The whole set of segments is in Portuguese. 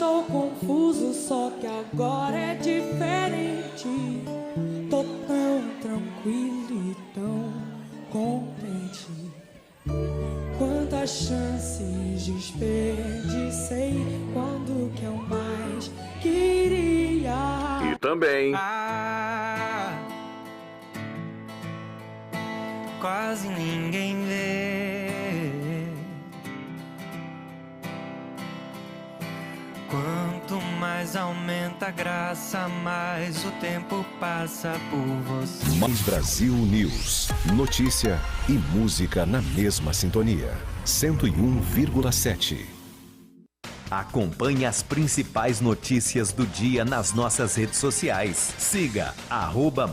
Estou confuso, só que agora é diferente. Tô tão tranquilo e tão contente. Quantas chances desperdicei quando que eu mais queria. E também quase ninguém vê. Quanto mais aumenta a graça, mais o tempo passa por você. Mais Brasil News. Notícia e música na mesma sintonia. 101,7. Acompanhe as principais notícias do dia nas nossas redes sociais. Siga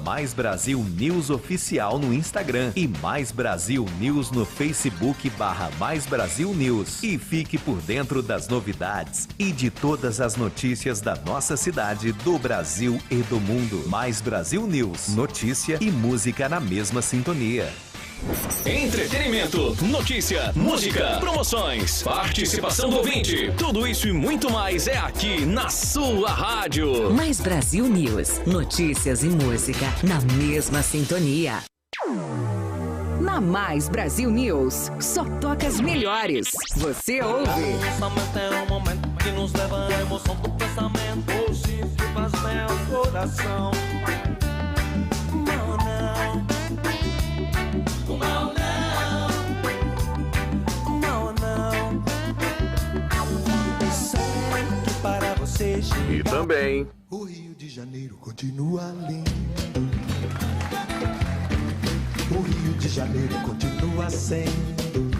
@Mais Brasil News Oficial no Instagram e Mais Brasil News no Facebook /Mais Brasil News. E fique por dentro das novidades e de todas as notícias da nossa cidade, do Brasil e do mundo. Mais Brasil News. Notícia e música na mesma sintonia. Entretenimento, notícia, música, promoções, participação do ouvinte. Tudo isso e muito mais é aqui na sua rádio. Mais Brasil News. Notícias e música na mesma sintonia. Na Mais Brasil News, só toca as melhores. Você ouve. Pensamento é um momento que nos leva à emoção do pensamento. Hoje faz meu coração. e também o Rio de Janeiro continua lindo. O Rio de Janeiro continua sendo.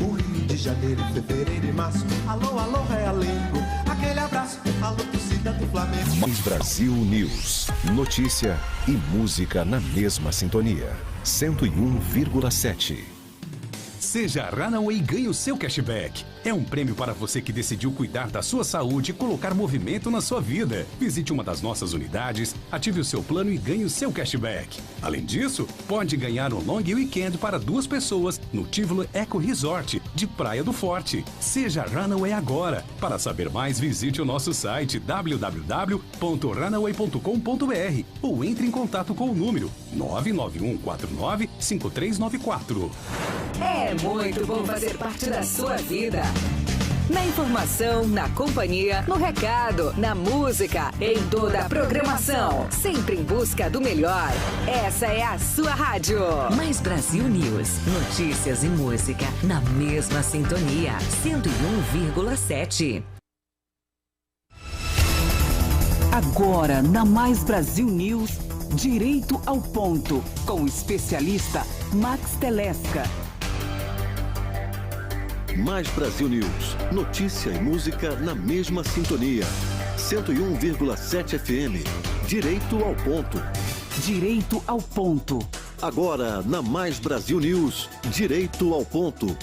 O Rio de Janeiro, fevereiro e março. Alô, alô, realengo. Aquele abraço, alô, torcida do Flamengo. Mais Brasil News. Notícia e música na mesma sintonia. 101,7. Seja Runaway e ganhe o seu cashback. É um prêmio para você que decidiu cuidar da sua saúde e colocar movimento na sua vida. Visite uma das nossas unidades, ative o seu plano e ganhe o seu cashback. Além disso, pode ganhar um long weekend para 2 pessoas no Tivoli Eco Resort de Praia do Forte. Seja Runaway agora. Para saber mais, visite o nosso site www.runaway.com.br ou entre em contato com o número 991495394. É muito bom fazer parte da sua vida. Na informação, na companhia, no recado, na música, em toda a programação. Sempre em busca do melhor. Essa é a sua rádio. Mais Brasil News. Notícias e música na mesma sintonia. 101,7. Agora, na Mais Brasil News, direito ao ponto, com o especialista Max Telesca. Mais Brasil News. Notícia e música na mesma sintonia. 101,7 FM. Direito ao ponto. Direito ao ponto. Agora, na Mais Brasil News, direito ao ponto.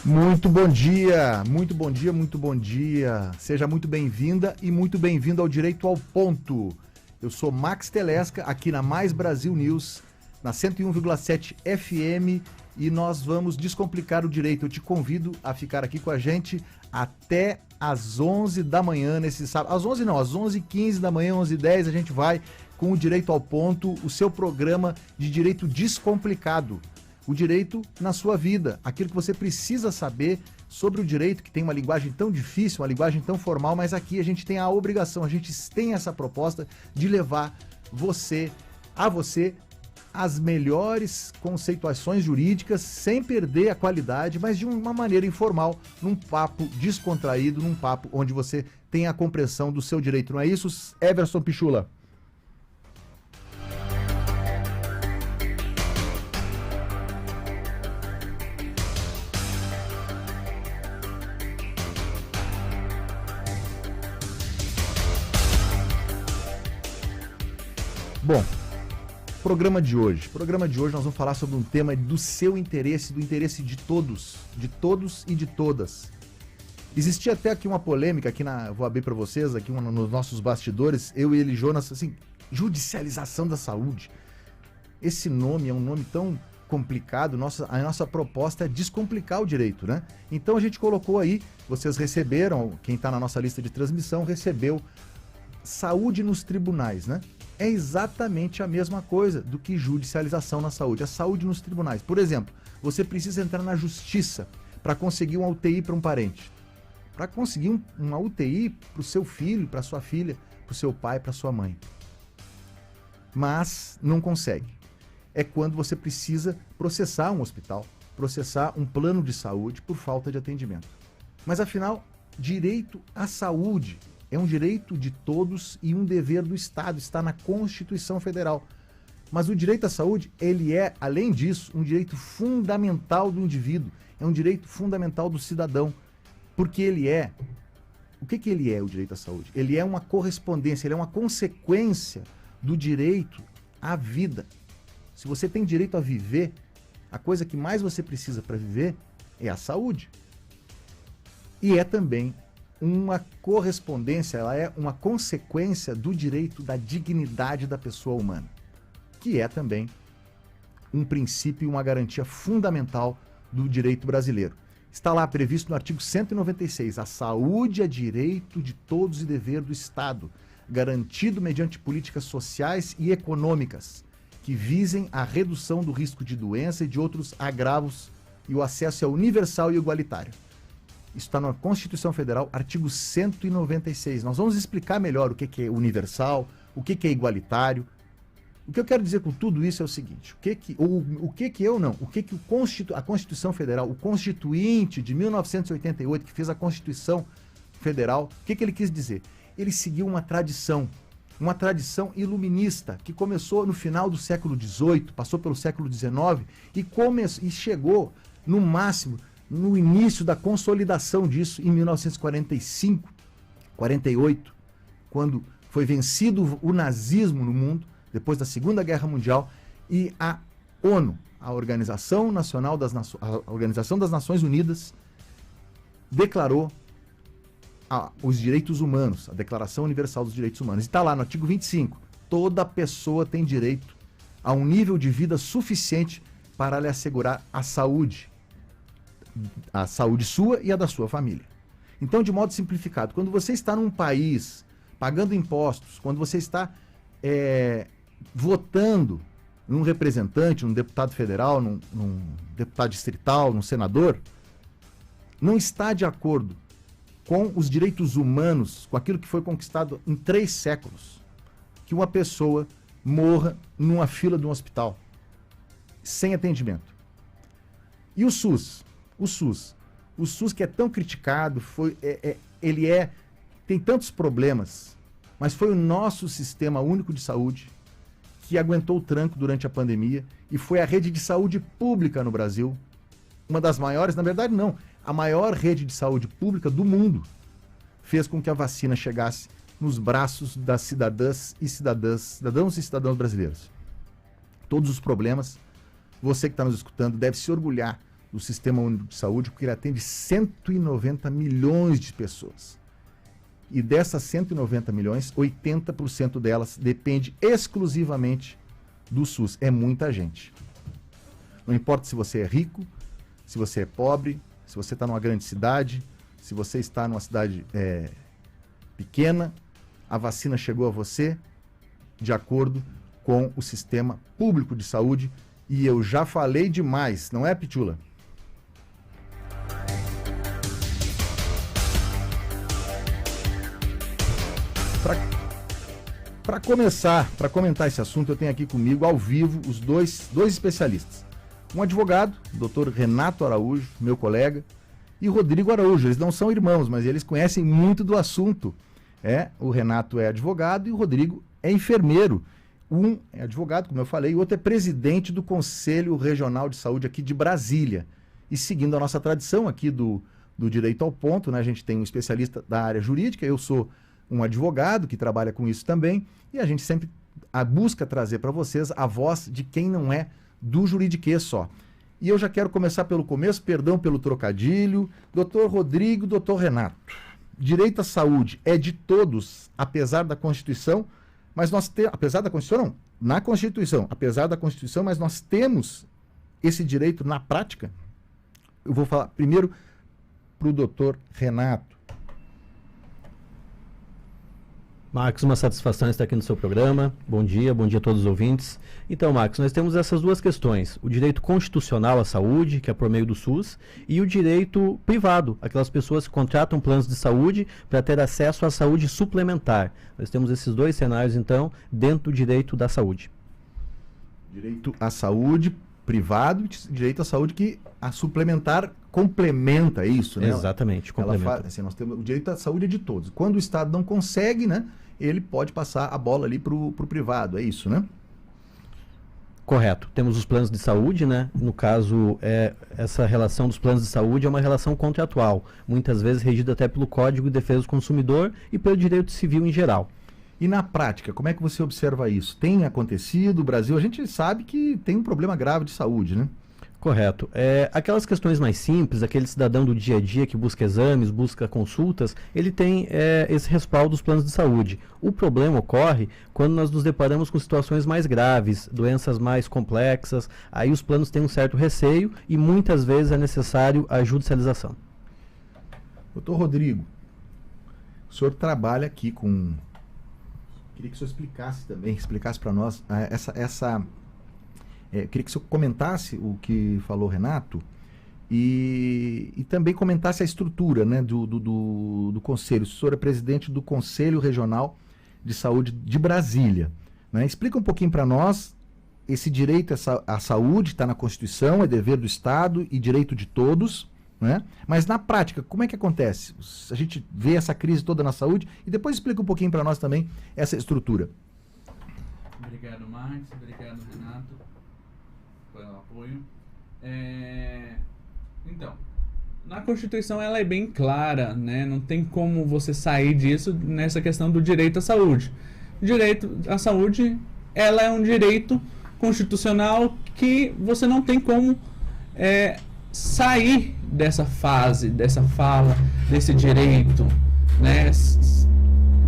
Muito bom dia, muito bom dia, muito bom dia. Seja muito bem-vinda e muito bem-vindo ao Direito ao Ponto. Eu sou Max Telesca, aqui na Mais Brasil News, na 101,7 FM, e nós vamos descomplicar o direito. Eu te convido a ficar aqui com a gente até às 11 da manhã nesse sábado. Às 11 não, às 11h15 da manhã, 11h10, a gente vai com o Direito ao Ponto, o seu programa de direito descomplicado. O direito na sua vida, aquilo que você precisa saber sobre o direito, que tem uma linguagem tão difícil, uma linguagem tão formal, mas aqui a gente tem a obrigação, a gente tem essa proposta de levar você as melhores conceituações jurídicas, sem perder a qualidade, mas de uma maneira informal, num papo descontraído, num papo onde você tem a compreensão do seu direito. Não é isso, Everson Pichula? Bom, programa de hoje nós vamos falar sobre um tema do seu interesse, do interesse de todos e de todas. Existia até aqui uma polêmica, vou abrir para vocês, aqui nos nossos bastidores, eu e ele, Jonas, assim, judicialização da saúde. Esse nome é um nome tão complicado, a nossa proposta é descomplicar o direito, né? Então a gente colocou aí, vocês receberam, quem está na nossa lista de transmissão recebeu saúde nos tribunais, né? É exatamente a mesma coisa do que judicialização na saúde, a saúde nos tribunais. Por exemplo, você precisa entrar na justiça para conseguir uma UTI para um parente, para conseguir uma UTI para o seu filho, para sua filha, para o seu pai, para sua mãe. Mas não consegue. É quando você precisa processar um hospital, processar um plano de saúde por falta de atendimento. Mas afinal, direito à saúde é um direito de todos e um dever do Estado, está na Constituição Federal. Mas o direito à saúde, ele é, além disso, um direito fundamental do indivíduo, é um direito fundamental do cidadão, porque ele é... O que ele é, o direito à saúde? Ele é uma correspondência, ele é uma consequência do direito à vida. Se você tem direito a viver, a coisa que mais você precisa para viver é a saúde. E é também uma correspondência, ela é uma consequência do direito da dignidade da pessoa humana, que é também um princípio e uma garantia fundamental do direito brasileiro. Está lá previsto no artigo 196, a saúde é direito de todos e dever do Estado, garantido mediante políticas sociais e econômicas, que visem a redução do risco de doença e de outros agravos, e o acesso é universal e igualitário. Isso está na Constituição Federal, artigo 196. Nós vamos explicar melhor o que é universal, o que é igualitário. O que eu quero dizer com tudo isso é o seguinte, a Constituição Federal, o Constituinte de 1988, que fez a Constituição Federal, o que ele quis dizer? Ele seguiu uma tradição iluminista, que começou no final do século XVIII, passou pelo século XIX e chegou, no máximo, no início da consolidação disso, em 1945, 48, quando foi vencido o nazismo no mundo, depois da Segunda Guerra Mundial, e a ONU, a Organização das Nações Unidas, declarou os direitos humanos, a Declaração Universal dos Direitos Humanos. E está lá no artigo 25, toda pessoa tem direito a um nível de vida suficiente para lhe assegurar a saúde sua e a da sua família. Então, de modo simplificado, quando você está num país pagando impostos, quando você está votando num representante, num deputado federal, num deputado distrital, num senador, não está de acordo com os direitos humanos, com aquilo que foi conquistado em 3 séculos, que uma pessoa morra numa fila de um hospital, sem atendimento. E o SUS? O SUS que é tão criticado, tem tantos problemas, mas foi o nosso sistema único de saúde que aguentou o tranco durante a pandemia e foi a rede de saúde pública no Brasil, uma das maiores, na verdade não, a maior rede de saúde pública do mundo, fez com que a vacina chegasse nos braços das cidadãos e cidadãos brasileiros. Todos os problemas, você que está nos escutando deve se orgulhar do Sistema Único de Saúde, porque ele atende 190 milhões de pessoas. E dessas 190 milhões, 80% delas depende exclusivamente do SUS. É muita gente. Não importa se você é rico, se você é pobre, se você está numa grande cidade, se você está numa cidade pequena, a vacina chegou a você de acordo com o sistema público de saúde. E eu já falei demais, não é, Pitula? Para começar, para comentar esse assunto, eu tenho aqui comigo, ao vivo, os dois especialistas. Um advogado, o Dr. Renato Araújo, meu colega, e o Rodrigo Araújo. Eles não são irmãos, mas eles conhecem muito do assunto. O Renato é advogado e o Rodrigo é enfermeiro. Um é advogado, como eu falei, e o outro é presidente do Conselho Regional de Saúde aqui de Brasília. E seguindo a nossa tradição aqui do Direito ao Ponto, né, a gente tem um especialista da área jurídica, eu sou um advogado que trabalha com isso também, e a gente sempre busca trazer para vocês a voz de quem não é do juridiquês só. E eu já quero começar pelo começo, perdão pelo trocadilho, doutor Rodrigo, doutor Renato. Direito à saúde é de todos, apesar da Constituição, mas nós temos, apesar da Constituição não, na Constituição, apesar da Constituição, mas nós temos esse direito na prática? Eu vou falar primeiro para o doutor Renato. Marcos, uma satisfação estar aqui no seu programa. Bom dia a todos os ouvintes. Então, Marcos, nós temos essas duas questões. O direito constitucional à saúde, que é por meio do SUS, e o direito privado, aquelas pessoas que contratam planos de saúde para ter acesso à saúde suplementar. Nós temos esses dois cenários, então, dentro do direito da saúde. Direito à saúde privado e direito à saúde que a suplementar complementa isso, né? Exatamente, complementa. Assim, nós temos o direito à saúde é de todos. Quando o Estado não consegue, né, ele pode passar a bola ali para o privado, é isso, né? Correto. Temos os planos de saúde, né? No caso, essa relação dos planos de saúde é uma relação contratual, muitas vezes regida até pelo Código de Defesa do Consumidor e pelo direito civil em geral. E na prática, como é que você observa isso? Tem acontecido? O Brasil, a gente sabe que tem um problema grave de saúde, né? Correto. Aquelas questões mais simples, aquele cidadão do dia a dia que busca exames, busca consultas, ele tem esse respaldo dos planos de saúde. O problema ocorre quando nós nos deparamos com situações mais graves, doenças mais complexas, aí os planos têm um certo receio e muitas vezes é necessário a judicialização. Doutor Rodrigo, o senhor trabalha aqui com... Queria que o senhor explicasse para nós queria que o senhor comentasse o que falou Renato e também comentasse a estrutura, né, do Conselho. O senhor é presidente do Conselho Regional de Saúde de Brasília, né? Explica um pouquinho para nós esse direito à saúde, está na Constituição, é dever do Estado e direito de todos, né? Mas na prática, como é que acontece? A gente vê essa crise toda na saúde e depois explica um pouquinho para nós também essa estrutura. Obrigado, Marcos. Obrigado, Renato, pelo apoio. Então, na Constituição ela é bem clara, né? Não tem como você sair disso nessa questão do direito à saúde. O direito à saúde, ela é um direito constitucional que você não tem como sair dessa fase, dessa fala, desse direito, né?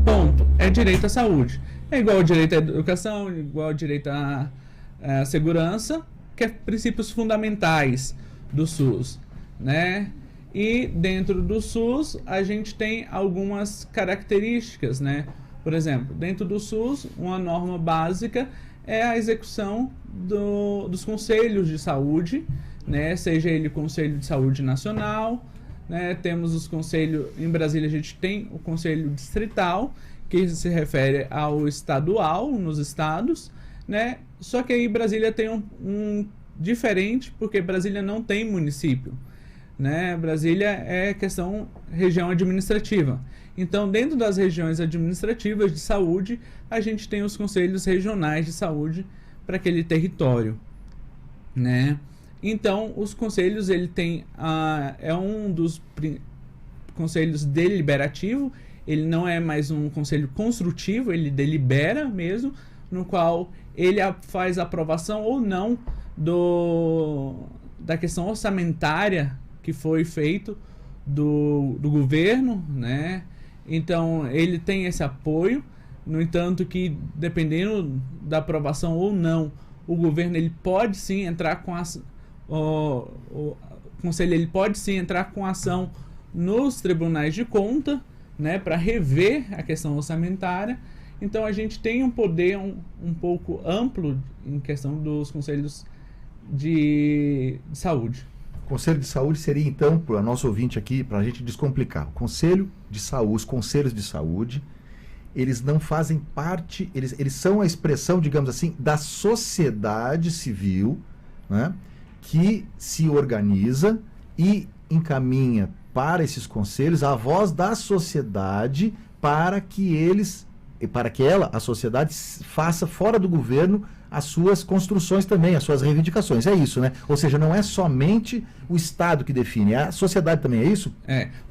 Ponto. É direito à saúde. É igual ao direito à educação, igual ao direito à segurança, que é princípios fundamentais do SUS, né? E dentro do SUS a gente tem algumas características, né? Por exemplo, dentro do SUS, uma norma básica é a execução dos conselhos de saúde, né? Seja ele Conselho de Saúde Nacional, né? Temos os conselhos, em Brasília a gente tem o Conselho Distrital, que se refere ao estadual, nos estados, né? Só que aí Brasília tem um diferente, porque Brasília não tem município, né? Brasília é região administrativa. Então, dentro das regiões administrativas de saúde, a gente tem os conselhos regionais de saúde para aquele território, né? Então, os conselhos, ele tem é um dos conselhos deliberativo, ele não é mais um conselho construtivo, ele delibera mesmo, no qual ele faz aprovação ou não da questão orçamentária que foi feito do governo, né? Então, ele tem esse apoio, no entanto que, dependendo da aprovação ou não, o governo ele pode sim entrar com o conselho ele pode sim entrar com ação nos tribunais de conta, né, para rever a questão orçamentária. Então a gente tem um poder um pouco amplo em questão dos conselhos de saúde. O Conselho de Saúde seria então, para o nosso ouvinte aqui, para a gente descomplicar, o Conselho de Saúde, os conselhos de saúde, eles não fazem parte, eles são a expressão, digamos assim, da sociedade civil, né, que se organiza e encaminha para esses conselhos a voz da sociedade para que a sociedade faça fora do governo as suas construções também, as suas reivindicações. É isso, né? Ou seja, não é somente o Estado que define, a sociedade também, é isso?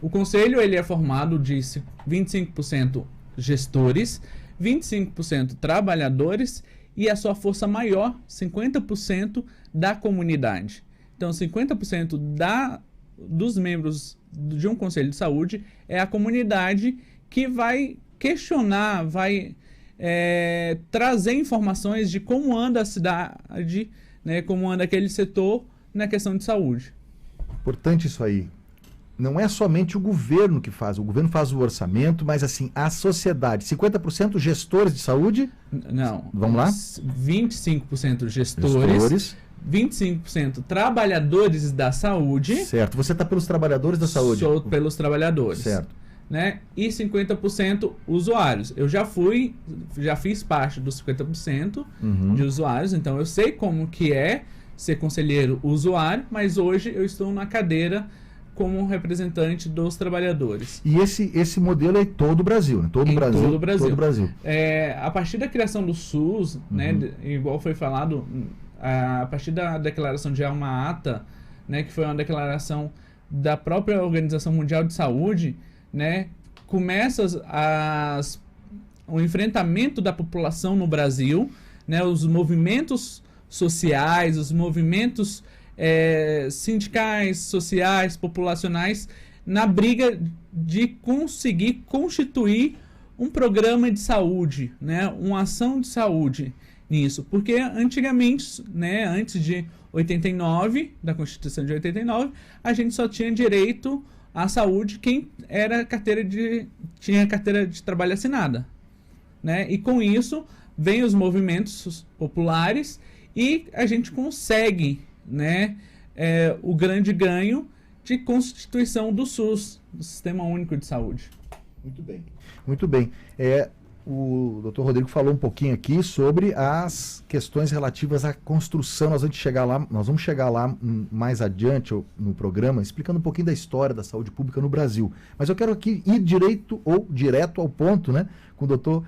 O conselho ele é formado de 25% gestores, 25% trabalhadores e a sua força maior, 50% da comunidade. Então, 50% dos membros de um conselho de saúde é a comunidade que vai questionar, vai trazer informações de como anda a cidade, né, como anda aquele setor na questão de saúde. Importante isso aí. Não é somente o governo que faz. O governo faz o orçamento, mas assim, a sociedade. 50% gestores de saúde? Não. Vamos lá? 25% gestores. 25% trabalhadores da saúde. Certo. Você está pelos trabalhadores da saúde? Sou pelos trabalhadores. Certo. Né? E 50% usuários. Eu já fiz parte dos 50% de usuários, então eu sei como que é ser conselheiro usuário, mas hoje eu estou na cadeira como representante dos trabalhadores. E esse modelo é em todo o Brasil, né? Todo o Brasil. A partir da criação do SUS, né, igual foi falado, a partir da declaração de Alma Ata, né, que foi uma declaração da própria Organização Mundial de Saúde, né, começa o enfrentamento da população no Brasil, né, os movimentos sociais, os movimentos sindicais, sociais, populacionais, na briga de conseguir constituir um programa de saúde, né, uma ação de saúde nisso. Porque antigamente, né, antes de 89, da Constituição de 89, a gente só tinha direito à saúde quem tinha carteira de trabalho assinada, né? E com isso vem os movimentos populares e a gente consegue, né, o grande ganho de constituição do SUS, do Sistema Único de Saúde. Muito bem. Muito bem. O Dr. Rodrigo falou um pouquinho aqui sobre as questões relativas à construção. Nós vamos chegar lá mais adiante no programa, explicando um pouquinho da história da saúde pública no Brasil. Mas eu quero aqui ir direto ao ponto, né, com o Dr.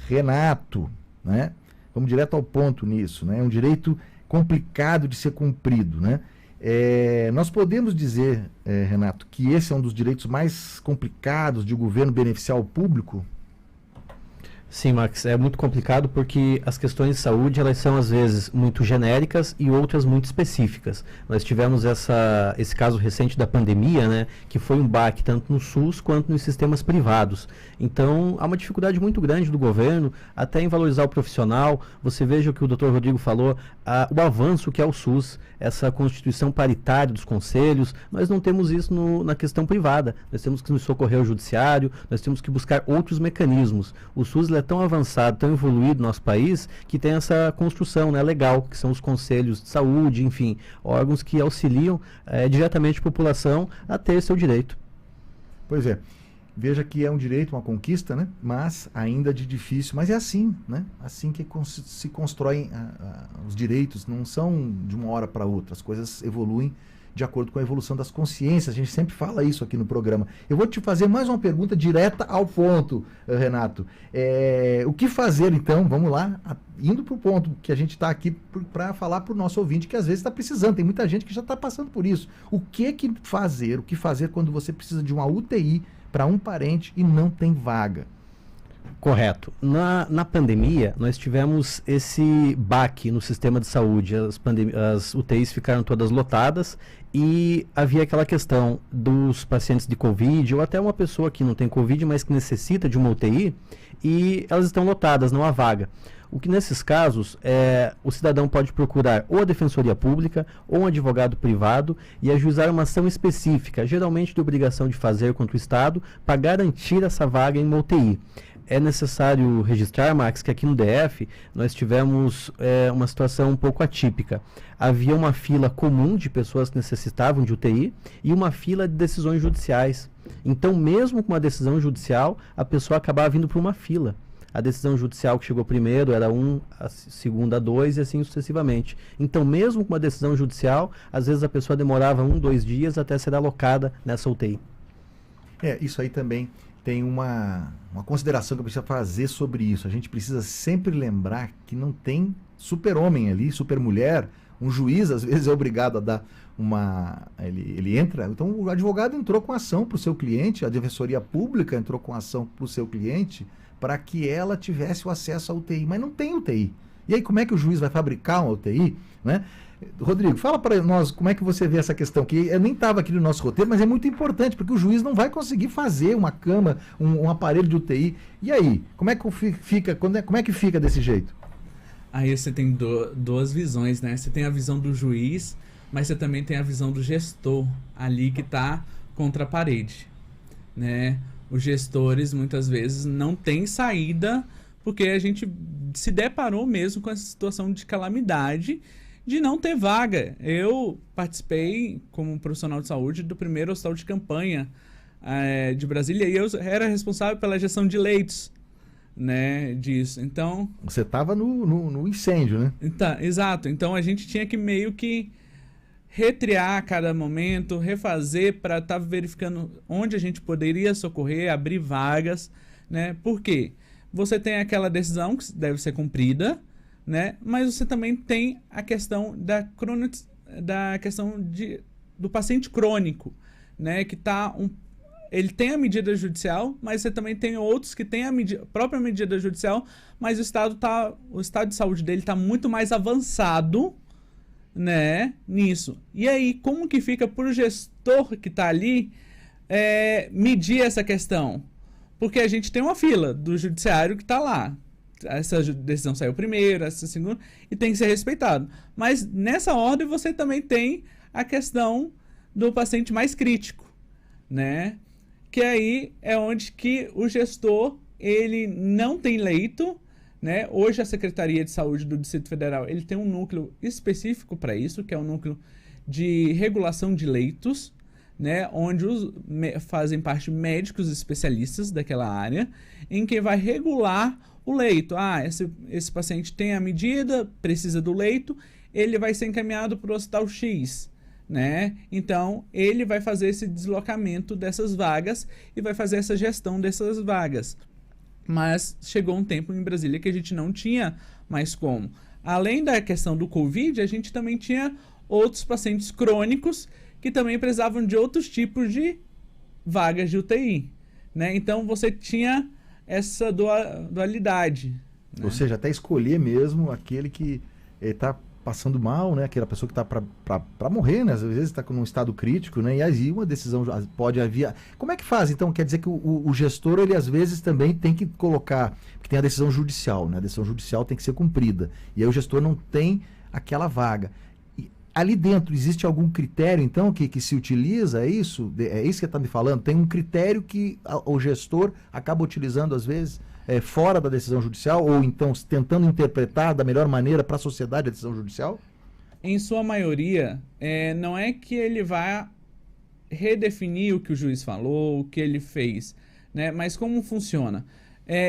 Renato, né? Vamos direto ao ponto nisso, né? É um direito complicado de ser cumprido, né? Nós podemos dizer, Renato, que esse é um dos direitos mais complicados de o governo beneficiar o público? Sim, Max, é muito complicado porque as questões de saúde, elas são às vezes muito genéricas e outras muito específicas. Nós tivemos esse caso recente da pandemia, né, que foi um baque tanto no SUS quanto nos sistemas privados. Então, há uma dificuldade muito grande do governo até em valorizar o profissional. Você veja o que o Dr. Rodrigo falou, o avanço que é o SUS, essa constituição paritária dos conselhos. Nós não temos isso na questão privada. Nós temos que nos socorrer ao judiciário, nós temos que buscar outros mecanismos. O SUS é tão avançado, tão evoluído no nosso país, que tem essa construção, né, legal, que são os conselhos de saúde, enfim, órgãos que auxiliam diretamente a população a ter seu direito. Pois é. Veja que é um direito, uma conquista, né? Mas ainda de difícil. Mas é assim, né? Assim que se constroem os direitos. Não são de uma hora para outra. As coisas evoluem de acordo com a evolução das consciências. A gente sempre fala isso aqui no programa. Eu vou te fazer mais uma pergunta direta ao ponto, Renato. O que fazer, então? Vamos lá, indo para o ponto que a gente está aqui para falar para o nosso ouvinte, que às vezes está precisando. Tem muita gente que já está passando por isso. O que fazer quando você precisa de uma UTI para um parente e não tem vaga? Correto. Na pandemia, nós tivemos esse baque no sistema de saúde. As UTIs ficaram todas lotadas e havia aquela questão dos pacientes de Covid, ou até uma pessoa que não tem Covid, mas que necessita de uma UTI, e elas estão lotadas, não há vaga. O que nesses casos, o cidadão pode procurar ou a Defensoria Pública ou um advogado privado e ajuizar uma ação específica, geralmente de obrigação de fazer contra o Estado, para garantir essa vaga em uma UTI. É necessário registrar, Max, que aqui no DF nós tivemos uma situação um pouco atípica. Havia uma fila comum de pessoas que necessitavam de UTI e uma fila de decisões judiciais. Então, mesmo com uma decisão judicial, a pessoa acabava vindo para uma fila. A decisão judicial que chegou primeiro era 1, a segunda 2 e assim sucessivamente. Então, mesmo com uma decisão judicial, às vezes a pessoa demorava 1, 2 dias até ser alocada nessa UTI. Isso aí também tem uma consideração que eu preciso fazer sobre isso. A gente precisa sempre lembrar que não tem super-homem ali, super-mulher. Um juiz, às vezes, é obrigado a dar ele entra. Então, o advogado entrou com ação para o seu cliente, a Defensoria Pública entrou com ação para o seu cliente, para que ela tivesse o acesso à UTI. Mas não tem UTI. E aí, como é que o juiz vai fabricar uma UTI, né? Rodrigo, fala para nós como é que você vê essa questão, que eu nem estava aqui no nosso roteiro, mas é muito importante, porque o juiz não vai conseguir fazer uma cama, um aparelho de UTI. E aí, como é que fica desse jeito? Aí você tem duas visões, né? Você tem a visão do juiz, mas você também tem a visão do gestor ali que está contra a parede, né? Os gestores muitas vezes não têm saída porque a gente se deparou mesmo com essa situação de calamidade de não ter vaga. Eu participei como profissional de saúde do primeiro hospital de campanha de Brasília e eu era responsável pela gestão de leitos, né, disso. Então você estava no incêndio, né? Então, exato. Então a gente tinha que meio que retriar a cada momento, refazer para estar verificando onde a gente poderia socorrer, abrir vagas, né? Por quê? Você tem aquela decisão que deve ser cumprida, né? Mas você também tem a questão do paciente crônico, né? Que ele tem a medida judicial, mas você também tem outros que têm a própria medida judicial, mas o estado de saúde dele está muito mais avançado, né, nisso. E aí, como que fica para o gestor que está ali medir essa questão? Porque a gente tem uma fila do judiciário que está lá. Essa decisão saiu primeiro, essa segunda, e tem que ser respeitado. Mas nessa ordem você também tem a questão do paciente mais crítico, né? Que aí é onde que o gestor, ele não tem leito, né? Hoje a Secretaria de Saúde do Distrito Federal ele tem um núcleo específico para isso, que é o núcleo de regulação de leitos, né? Onde fazem parte médicos especialistas daquela área, em que vai regular o leito. Esse paciente tem a medida, precisa do leito, ele vai ser encaminhado para o hospital X, né? Então ele vai fazer esse deslocamento dessas vagas e vai fazer essa gestão dessas vagas. Mas chegou um tempo em Brasília que a gente não tinha mais como. Além da questão do Covid, a gente também tinha outros pacientes crônicos que também precisavam de outros tipos de vagas de UTI, né? Então você tinha essa dualidade, né? Ou seja, até escolher mesmo aquele que está passando mal, né? Aquela pessoa que está para morrer, né? Às vezes está num estado crítico, né? E aí uma decisão pode haver. Como é que faz, então? Quer dizer que o gestor, ele às vezes também tem que colocar, porque tem a decisão judicial, né? A decisão judicial tem que ser cumprida. E aí o gestor não tem aquela vaga. E ali dentro, existe algum critério, então, que se utiliza? É isso? É isso que você está me falando? Tem um critério que o gestor acaba utilizando, às vezes, fora da decisão judicial, ou então tentando interpretar da melhor maneira para a sociedade a decisão judicial? Em sua maioria, não é que ele vai redefinir o que o juiz falou, o que ele fez, né? Mas como funciona?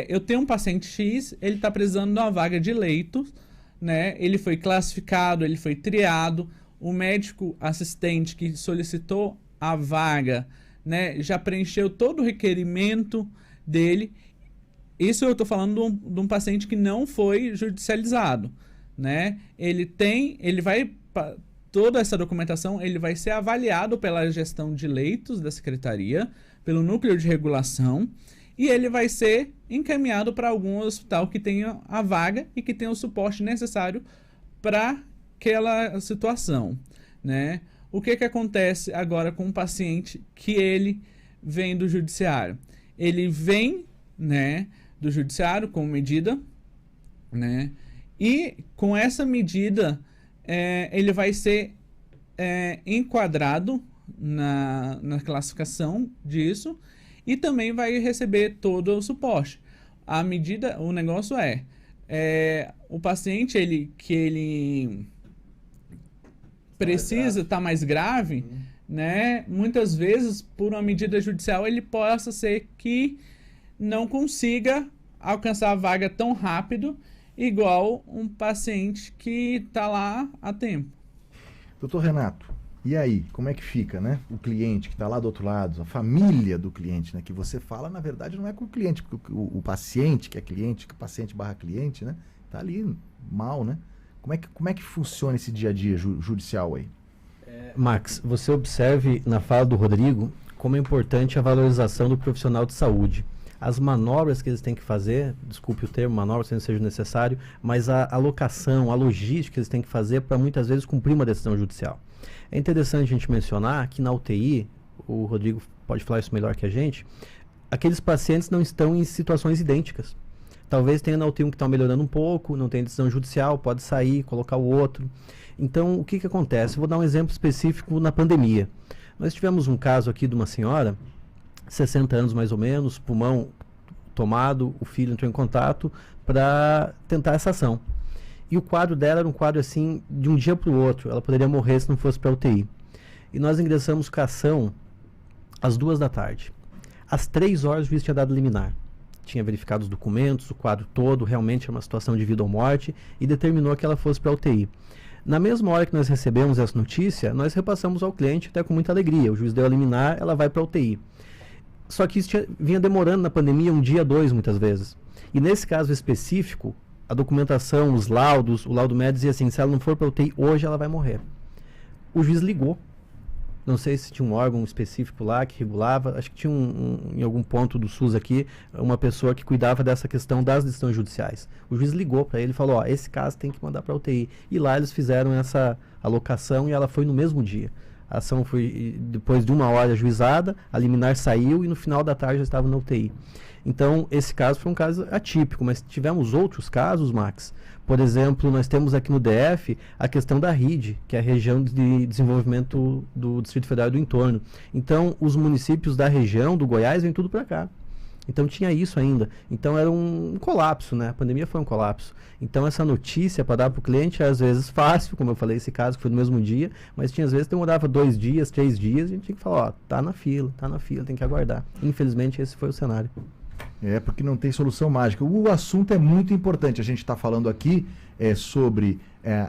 Eu tenho um paciente X, ele está precisando de uma vaga de leito, né? Ele foi classificado, ele foi triado, o médico assistente que solicitou a vaga, né, já preencheu todo o requerimento dele. Isso eu estou falando de um paciente que não foi judicializado, né? Ele vai, toda essa documentação, ele vai ser avaliado pela gestão de leitos da secretaria, pelo núcleo de regulação, e ele vai ser encaminhado para algum hospital que tenha a vaga e que tenha o suporte necessário para aquela situação, né? O que acontece agora com um paciente que ele vem do judiciário? Ele vem, né, do judiciário com medida, né? E com essa medida ele vai ser enquadrado na classificação disso e também vai receber todo o suporte. A medida, o negócio o paciente que ele precisa estar mais grave, né? Muitas vezes por uma medida judicial ele possa ser que não consiga alcançar a vaga tão rápido, igual um paciente que está lá há tempo. Doutor Renato, e aí, como é que fica, né? O cliente que está lá do outro lado, a família do cliente, né? Que você fala, na verdade, não é com o cliente, porque o paciente que é cliente, que paciente barra cliente, né? Tá ali mal, né? Como é que funciona esse dia a dia judicial aí? Max, você observe na fala do Rodrigo como é importante a valorização do profissional de saúde. As manobras que eles têm que fazer, desculpe o termo, manobra se não seja necessário, mas a alocação, a logística que eles têm que fazer para muitas vezes cumprir uma decisão judicial. É interessante a gente mencionar que na UTI, o Rodrigo pode falar isso melhor que a gente, aqueles pacientes não estão em situações idênticas. Talvez tenha na UTI um que está melhorando um pouco, não tem decisão judicial, pode sair, colocar o outro. Então, o que acontece? Eu vou dar um exemplo específico na pandemia. Nós tivemos um caso aqui de uma senhora, 60 anos mais ou menos, pulmão tomado, o filho entrou em contato para tentar essa ação. E o quadro dela era um quadro assim, de um dia para o outro. Ela poderia morrer se não fosse para a UTI. E nós ingressamos com a ação às 14h. Às 3h o juiz tinha dado liminar. Tinha verificado os documentos, o quadro todo, realmente era uma situação de vida ou morte, e determinou que ela fosse para a UTI. Na mesma hora que nós recebemos essa notícia, nós repassamos ao cliente até com muita alegria. O juiz deu a liminar, ela vai para a UTI. Só que isso vinha demorando na pandemia 1 dia, 2 muitas vezes. E nesse caso específico, a documentação, os laudos, o laudo médico dizia assim, se ela não for para a UTI hoje, ela vai morrer. O juiz ligou. Não sei se tinha um órgão específico lá que regulava, acho que tinha em algum ponto do SUS aqui, uma pessoa que cuidava dessa questão das decisões judiciais. O juiz ligou para ele e falou, esse caso tem que mandar para a UTI. E lá eles fizeram essa alocação e ela foi no mesmo dia. A ação foi depois de 1 hora ajuizada, a liminar saiu e no final da tarde já estava na UTI. Então, esse caso foi um caso atípico, mas tivemos outros casos, Max. Por exemplo, nós temos aqui no DF a questão da RID, que é a região de desenvolvimento do Distrito Federal e do entorno. Então, os municípios da região, do Goiás, vêm tudo para cá. Então, tinha isso ainda. Então, era um colapso, né? A pandemia foi um colapso. Então, essa notícia para dar para o cliente é, às vezes, fácil, como eu falei, esse caso que foi no mesmo dia, mas tinha, às vezes, demorava 2 dias, 3 dias, a gente tinha que falar, tá na fila, tem que aguardar. Infelizmente, esse foi o cenário. É, porque não tem solução mágica. O assunto é muito importante. A gente está falando aqui sobre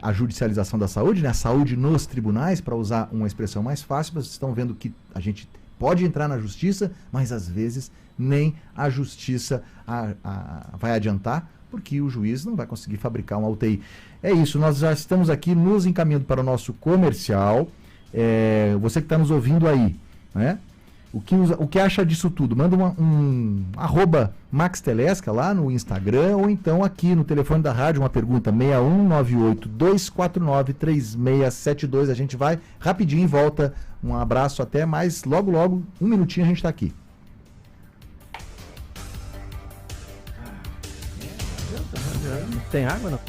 a judicialização da saúde, né? A saúde nos tribunais, para usar uma expressão mais fácil. Vocês estão vendo que a gente pode entrar na justiça, mas às vezes nem a justiça vai adiantar, porque o juiz não vai conseguir fabricar uma UTI. É isso, nós já estamos aqui nos encaminhando para o nosso comercial. Você que está nos ouvindo aí, né? O que acha disso tudo? Manda um @Max Telesca lá no Instagram ou então aqui no telefone da rádio uma pergunta 6198-249-3672. A gente vai rapidinho e volta. Um abraço até mais. Logo, 1 minutinho a gente está aqui. Tem água não?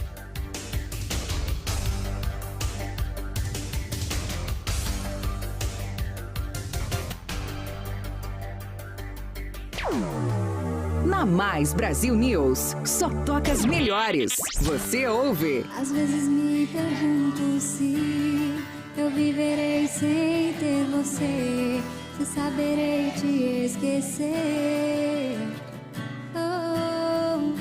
Na Mais Brasil News, só toca as melhores. Você ouve. Às vezes me pergunto se eu viverei sem ter você, se saberei te esquecer. Oh,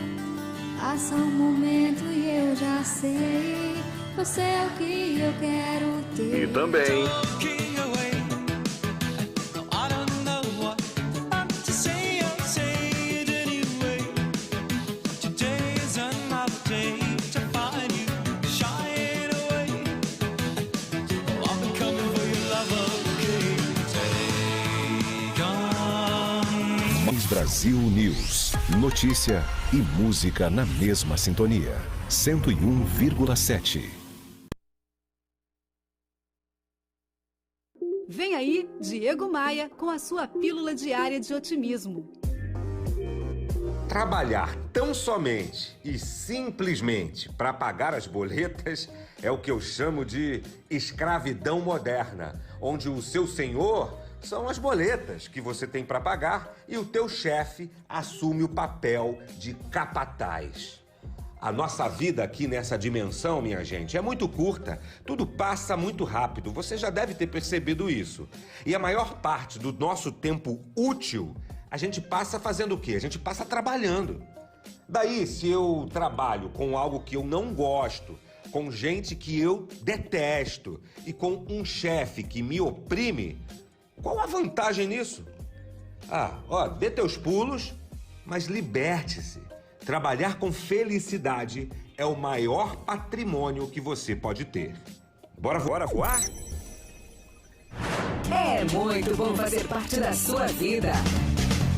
passa um momento e eu já sei, você é o que eu quero ter. E também Brasil News. Notícia e música na mesma sintonia. 101,7. Vem aí, Diego Maia, com a sua pílula diária de otimismo. Trabalhar tão somente e simplesmente para pagar as boletas é o que eu chamo de escravidão moderna, onde o seu senhor são as boletas que você tem para pagar e o teu chefe assume o papel de capataz. A nossa vida aqui nessa dimensão, minha gente, é muito curta. Tudo passa muito rápido. Você já deve ter percebido isso. E a maior parte do nosso tempo útil, a gente passa fazendo o quê? A gente passa trabalhando. Daí, se eu trabalho com algo que eu não gosto, com gente que eu detesto e com um chefe que me oprime, qual a vantagem nisso? Dê teus pulos, mas liberte-se. Trabalhar com felicidade é o maior patrimônio que você pode ter. Bora voar? É muito bom fazer parte da sua vida.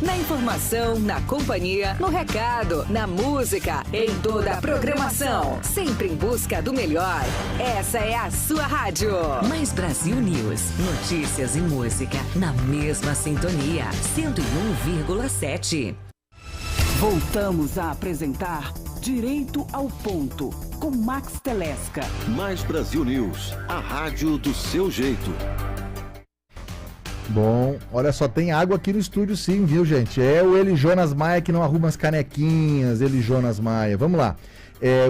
Na informação, na companhia, no recado, na música, em toda a programação. Sempre em busca do melhor. Essa é a sua rádio. Mais Brasil News. Notícias e música na mesma sintonia. 101,7. Voltamos a apresentar Direito ao Ponto, com Max Telesca. Mais Brasil News, a rádio do seu jeito. Bom, olha só, tem água aqui no estúdio sim, viu, gente? É o Eli Jonas Maia que não arruma as canequinhas, Eli Jonas Maia. Vamos lá.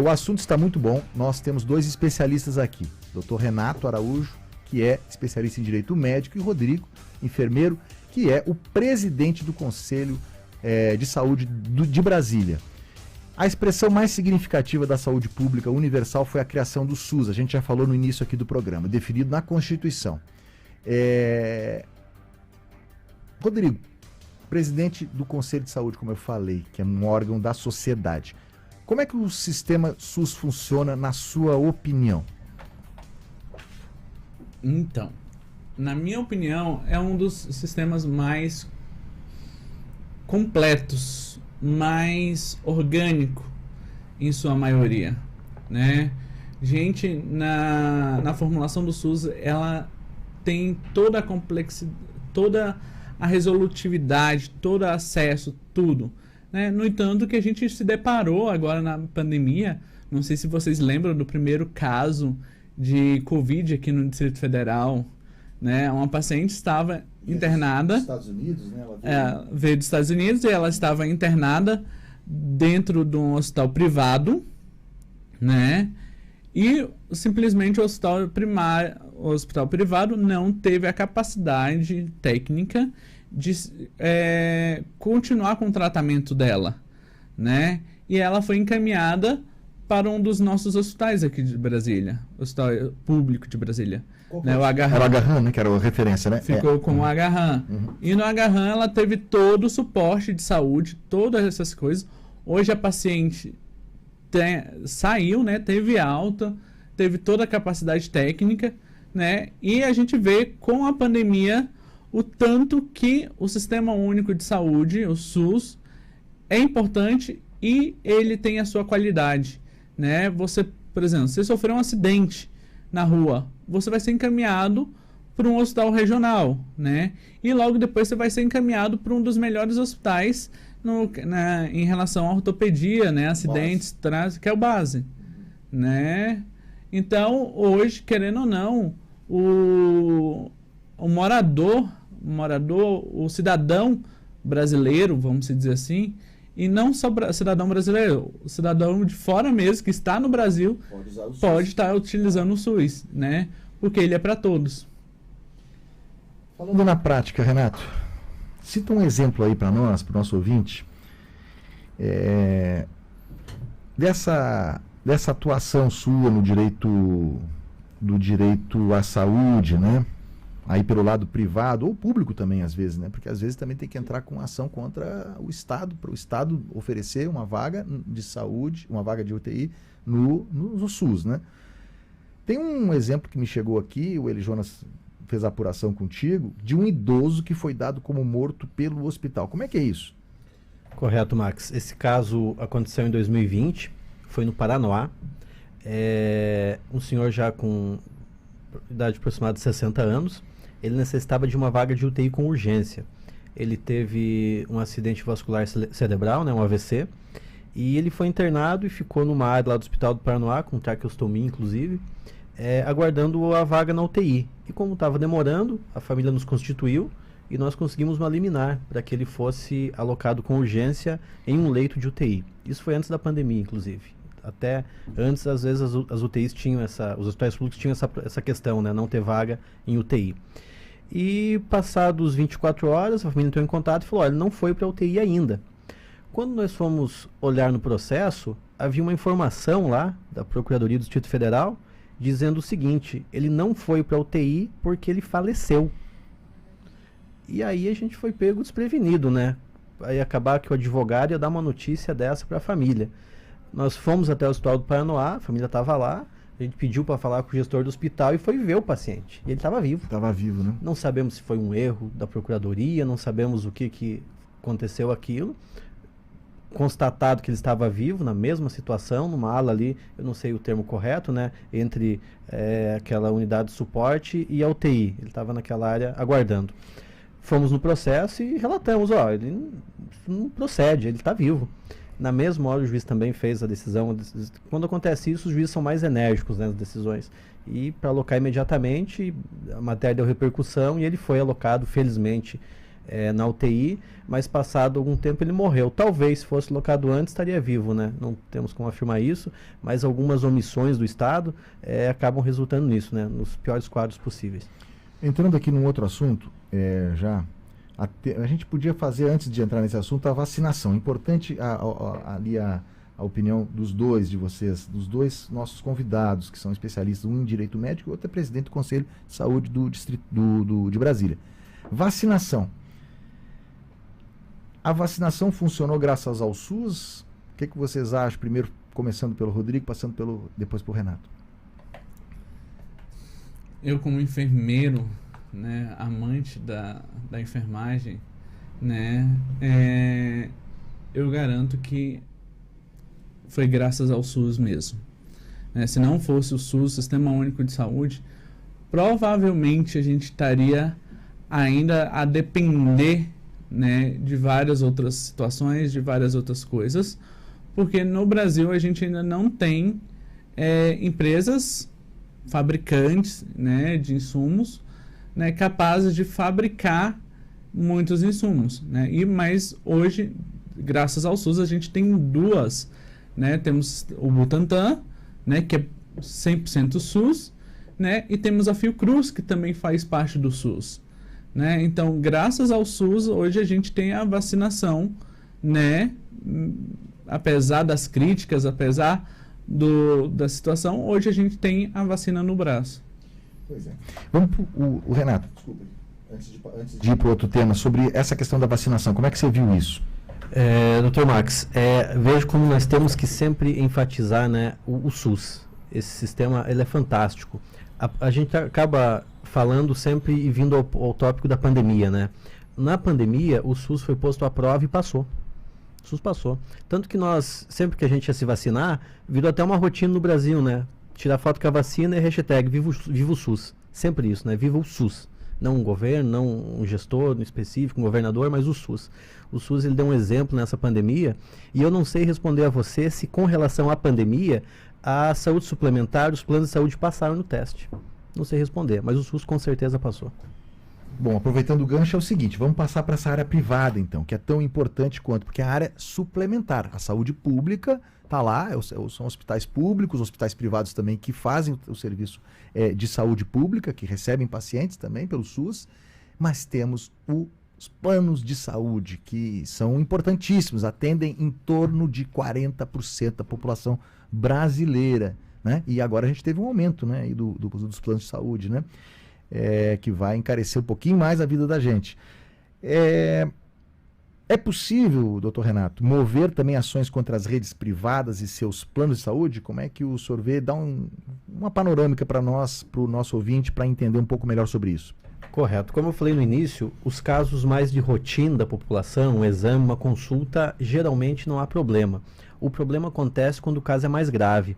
O assunto está muito bom. Nós temos 2 especialistas aqui. Dr. Renato Araújo, que é especialista em direito médico, e Rodrigo, enfermeiro, que é o presidente do Conselho de Saúde de Brasília. A expressão mais significativa da saúde pública universal foi a criação do SUS. A gente já falou no início aqui do programa, definido na Constituição. Rodrigo, presidente do Conselho de Saúde, como eu falei, que é um órgão da sociedade. Como é que o sistema SUS funciona, na sua opinião? Então, na minha opinião, é um dos sistemas mais completos, mais orgânico em sua maioria, né? Gente, na formulação do SUS, ela tem toda a complexidade, toda a resolutividade, todo acesso, tudo, né? No entanto, que a gente se deparou agora na pandemia, não sei se vocês lembram do primeiro caso de Covid aqui no Distrito Federal, né? Uma paciente estava internada. Dos Estados Unidos, né? Ela veio dos Estados Unidos e ela estava internada dentro de um hospital privado, né? E simplesmente o hospital privado não teve a capacidade técnica de continuar com o tratamento dela, né? E ela foi encaminhada para um dos nossos hospitais aqui de Brasília, Hospital Público de Brasília, né? O Agarram. Era o Agarram, né? Que era a referência, né? Ficou com o Agarram. E no Agarram ela teve todo o suporte de saúde, todas essas coisas. Hoje a paciente saiu, né? Teve alta, teve toda a capacidade técnica, né? E a gente vê com a pandemia o tanto que o Sistema Único de Saúde, o SUS, é importante e ele tem a sua qualidade, né? Você, por exemplo, se sofreu um acidente na rua, você vai ser encaminhado para um hospital regional, né? E logo depois você vai ser encaminhado para um dos melhores hospitais em relação à ortopedia, né? Acidentes, trânsito, que é o base, né? Então, hoje, querendo ou não, o morador, o cidadão brasileiro, vamos dizer assim, e não só cidadão brasileiro, o cidadão de fora mesmo, que está no Brasil, pode estar utilizando o SUS, né? Porque ele é para todos. Falando na prática, Renato, cita um exemplo aí para nós, para o nosso ouvinte, dessa atuação sua no direito à saúde, né? Aí pelo lado privado, ou público também, às vezes, né? Porque às vezes também tem que entrar com ação contra o Estado, para o Estado oferecer uma vaga de saúde, uma vaga de UTI no SUS, né? Tem um exemplo que me chegou aqui, o Eli Jonas fez a apuração contigo, de um idoso que foi dado como morto pelo hospital. Como é que é isso? Correto, Max. Esse caso aconteceu em 2020, foi no Paraná. Um senhor já com idade aproximada de 60 anos, ele necessitava de uma vaga de UTI com urgência. Ele teve um acidente vascular cerebral, né, um AVC, e ele foi internado e ficou numa área lá do Hospital do Paraná, com traqueostomia inclusive, aguardando a vaga na UTI. E como estava demorando, a família nos constituiu e nós conseguimos uma liminar para que ele fosse alocado com urgência em um leito de UTI. Isso foi antes da pandemia, inclusive. Até antes, às vezes, as UTIs tinham os hospitais públicos tinham essa questão, né? Não ter vaga em UTI. E passados 24 horas, a família entrou em contato e falou, olha, ele não foi para UTI ainda. Quando nós fomos olhar no processo, havia uma informação lá da Procuradoria do Distrito Federal dizendo o seguinte, ele não foi para UTI porque ele faleceu. E aí a gente foi pego desprevenido, né? Aí acabar que o advogado ia dar uma notícia dessa para a família. Nós fomos até o Hospital do Paraná, a família estava lá, a gente pediu para falar com o gestor do hospital e foi ver o paciente. E ele estava vivo. Estava vivo, né? Não sabemos se foi um erro da procuradoria, não sabemos o que aconteceu aquilo. Constatado que ele estava vivo, na mesma situação, numa ala ali, eu não sei o termo correto, né? Entre aquela unidade de suporte e a UTI. Ele estava naquela área aguardando. fomos no processo e relatamos, ele não procede, ele está vivo. Na mesma hora o juiz também fez a decisão. Quando acontece isso, os juízes são mais enérgicos nas decisões. E para alocar imediatamente, a matéria deu repercussão e ele foi alocado, felizmente, na UTI, mas passado algum tempo ele morreu. Talvez se fosse alocado antes, estaria vivo, né? Não temos como afirmar isso, mas algumas omissões do Estado acabam resultando nisso, né? Nos piores quadros possíveis. Entrando aqui num outro assunto, a gente podia fazer, antes de entrar nesse assunto, a vacinação. Importante ali a opinião dos dois de vocês, dos dois nossos convidados, que são especialistas, um em direito médico e outro é presidente do Conselho de Saúde de Brasília. Vacinação. A vacinação funcionou graças ao SUS? O que vocês acham? Primeiro, começando pelo Rodrigo, passando depois pelo Renato. Eu, como enfermeiro, né, amante da enfermagem, né, eu garanto que foi graças ao SUS mesmo. Se não fosse o SUS, Sistema Único de Saúde, provavelmente a gente estaria ainda a depender, né, de várias outras situações, de várias outras coisas, porque no Brasil a gente ainda não tem empresas fabricantes, né, de insumos, né, capazes de fabricar muitos insumos, né? Mas hoje, graças ao SUS, a gente tem duas, né? Temos o Butantan, né, que é 100% SUS, né? E temos a Fiocruz, que também faz parte do SUS, né? Então, graças ao SUS, hoje a gente tem a vacinação, né? Apesar das críticas, apesar da situação, hoje a gente tem a vacina no braço. Pois é. Vamos para o Renato, desculpa, antes de ir para outro tema, sobre essa questão da vacinação. Como é que você viu isso? Dr. Max, vejo como nós temos que sempre enfatizar, né, o SUS. Esse sistema, ele é fantástico. A gente acaba falando sempre e vindo ao tópico da pandemia, né? Na pandemia, o SUS foi posto à prova e passou. O SUS passou. Tanto que nós, sempre que a gente ia se vacinar, virou até uma rotina no Brasil, né? Tirar foto com a vacina e hashtag Viva o SUS. Sempre isso, né? Viva o SUS. Não um governo, não um gestor específico, um governador, mas o SUS. O SUS, ele deu um exemplo nessa pandemia, e eu não sei responder a você se, com relação à pandemia, a saúde suplementar, os planos de saúde passaram no teste. Não sei responder, mas o SUS com certeza passou. Bom, aproveitando o gancho, é o seguinte, vamos passar para essa área privada, então, que é tão importante quanto, porque é a área suplementar. A saúde pública está lá, são hospitais públicos, hospitais privados também que fazem o serviço de saúde pública, que recebem pacientes também pelo SUS, mas temos os planos de saúde, que são importantíssimos, atendem em torno de 40% da população brasileira, né? E agora a gente teve um aumento, né, dos planos de saúde, né? Que vai encarecer um pouquinho mais a vida da gente. É possível, doutor Renato, mover também ações contra as redes privadas e seus planos de saúde? Como é que o senhor vê? Dá uma panorâmica para nós, para o nosso ouvinte, para entender um pouco melhor sobre isso. Correto. Como eu falei no início, os casos mais de rotina da população, um exame, uma consulta, geralmente não há problema. O problema acontece quando o caso é mais grave.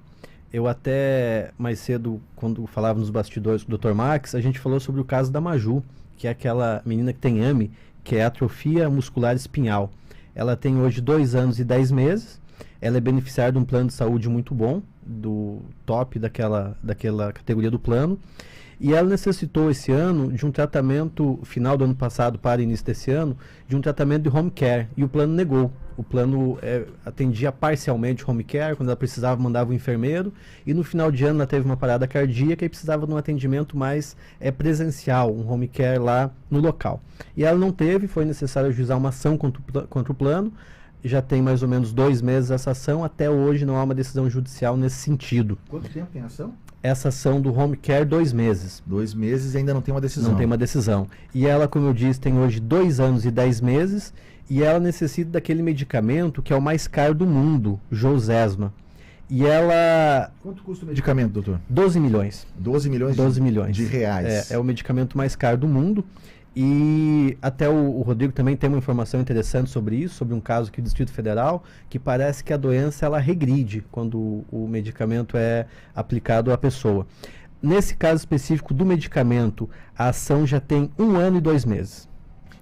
Eu até, mais cedo, quando falava nos bastidores com o Dr. Max, a gente falou sobre o caso da Maju, que é aquela menina que tem AME, que é atrofia muscular espinhal. Ela tem hoje 2 anos e 10 meses, ela é beneficiária de um plano de saúde muito bom, do top daquela categoria do plano, e ela necessitou esse ano de um tratamento, final do ano passado para início desse ano, de um tratamento de home care, e o plano negou. O plano atendia parcialmente home care, quando ela precisava mandava o enfermeiro, e no final de ano ela teve uma parada cardíaca e precisava de um atendimento mais presencial, um home care lá no local. E ela não teve, foi necessário ajuizar uma ação contra o plano, já tem mais ou menos 2 meses essa ação, até hoje não há uma decisão judicial nesse sentido. Quanto tempo tem a ação? Essa ação do home care, 2 meses. 2 meses e ainda não tem uma decisão. Não tem uma decisão. E ela, como eu disse, tem hoje 2 anos e 10 meses, e ela necessita daquele medicamento que é o mais caro do mundo, Zolgensma. E ela... Quanto custa o medicamento, doutor? 12 milhões. 12 milhões? 12 milhões. De reais. É o medicamento mais caro do mundo. E até o Rodrigo também tem uma informação interessante sobre isso, sobre um caso aqui do Distrito Federal, que parece que a doença ela regride quando o medicamento é aplicado à pessoa. Nesse caso específico do medicamento, a ação já tem 1 ano e 2 meses.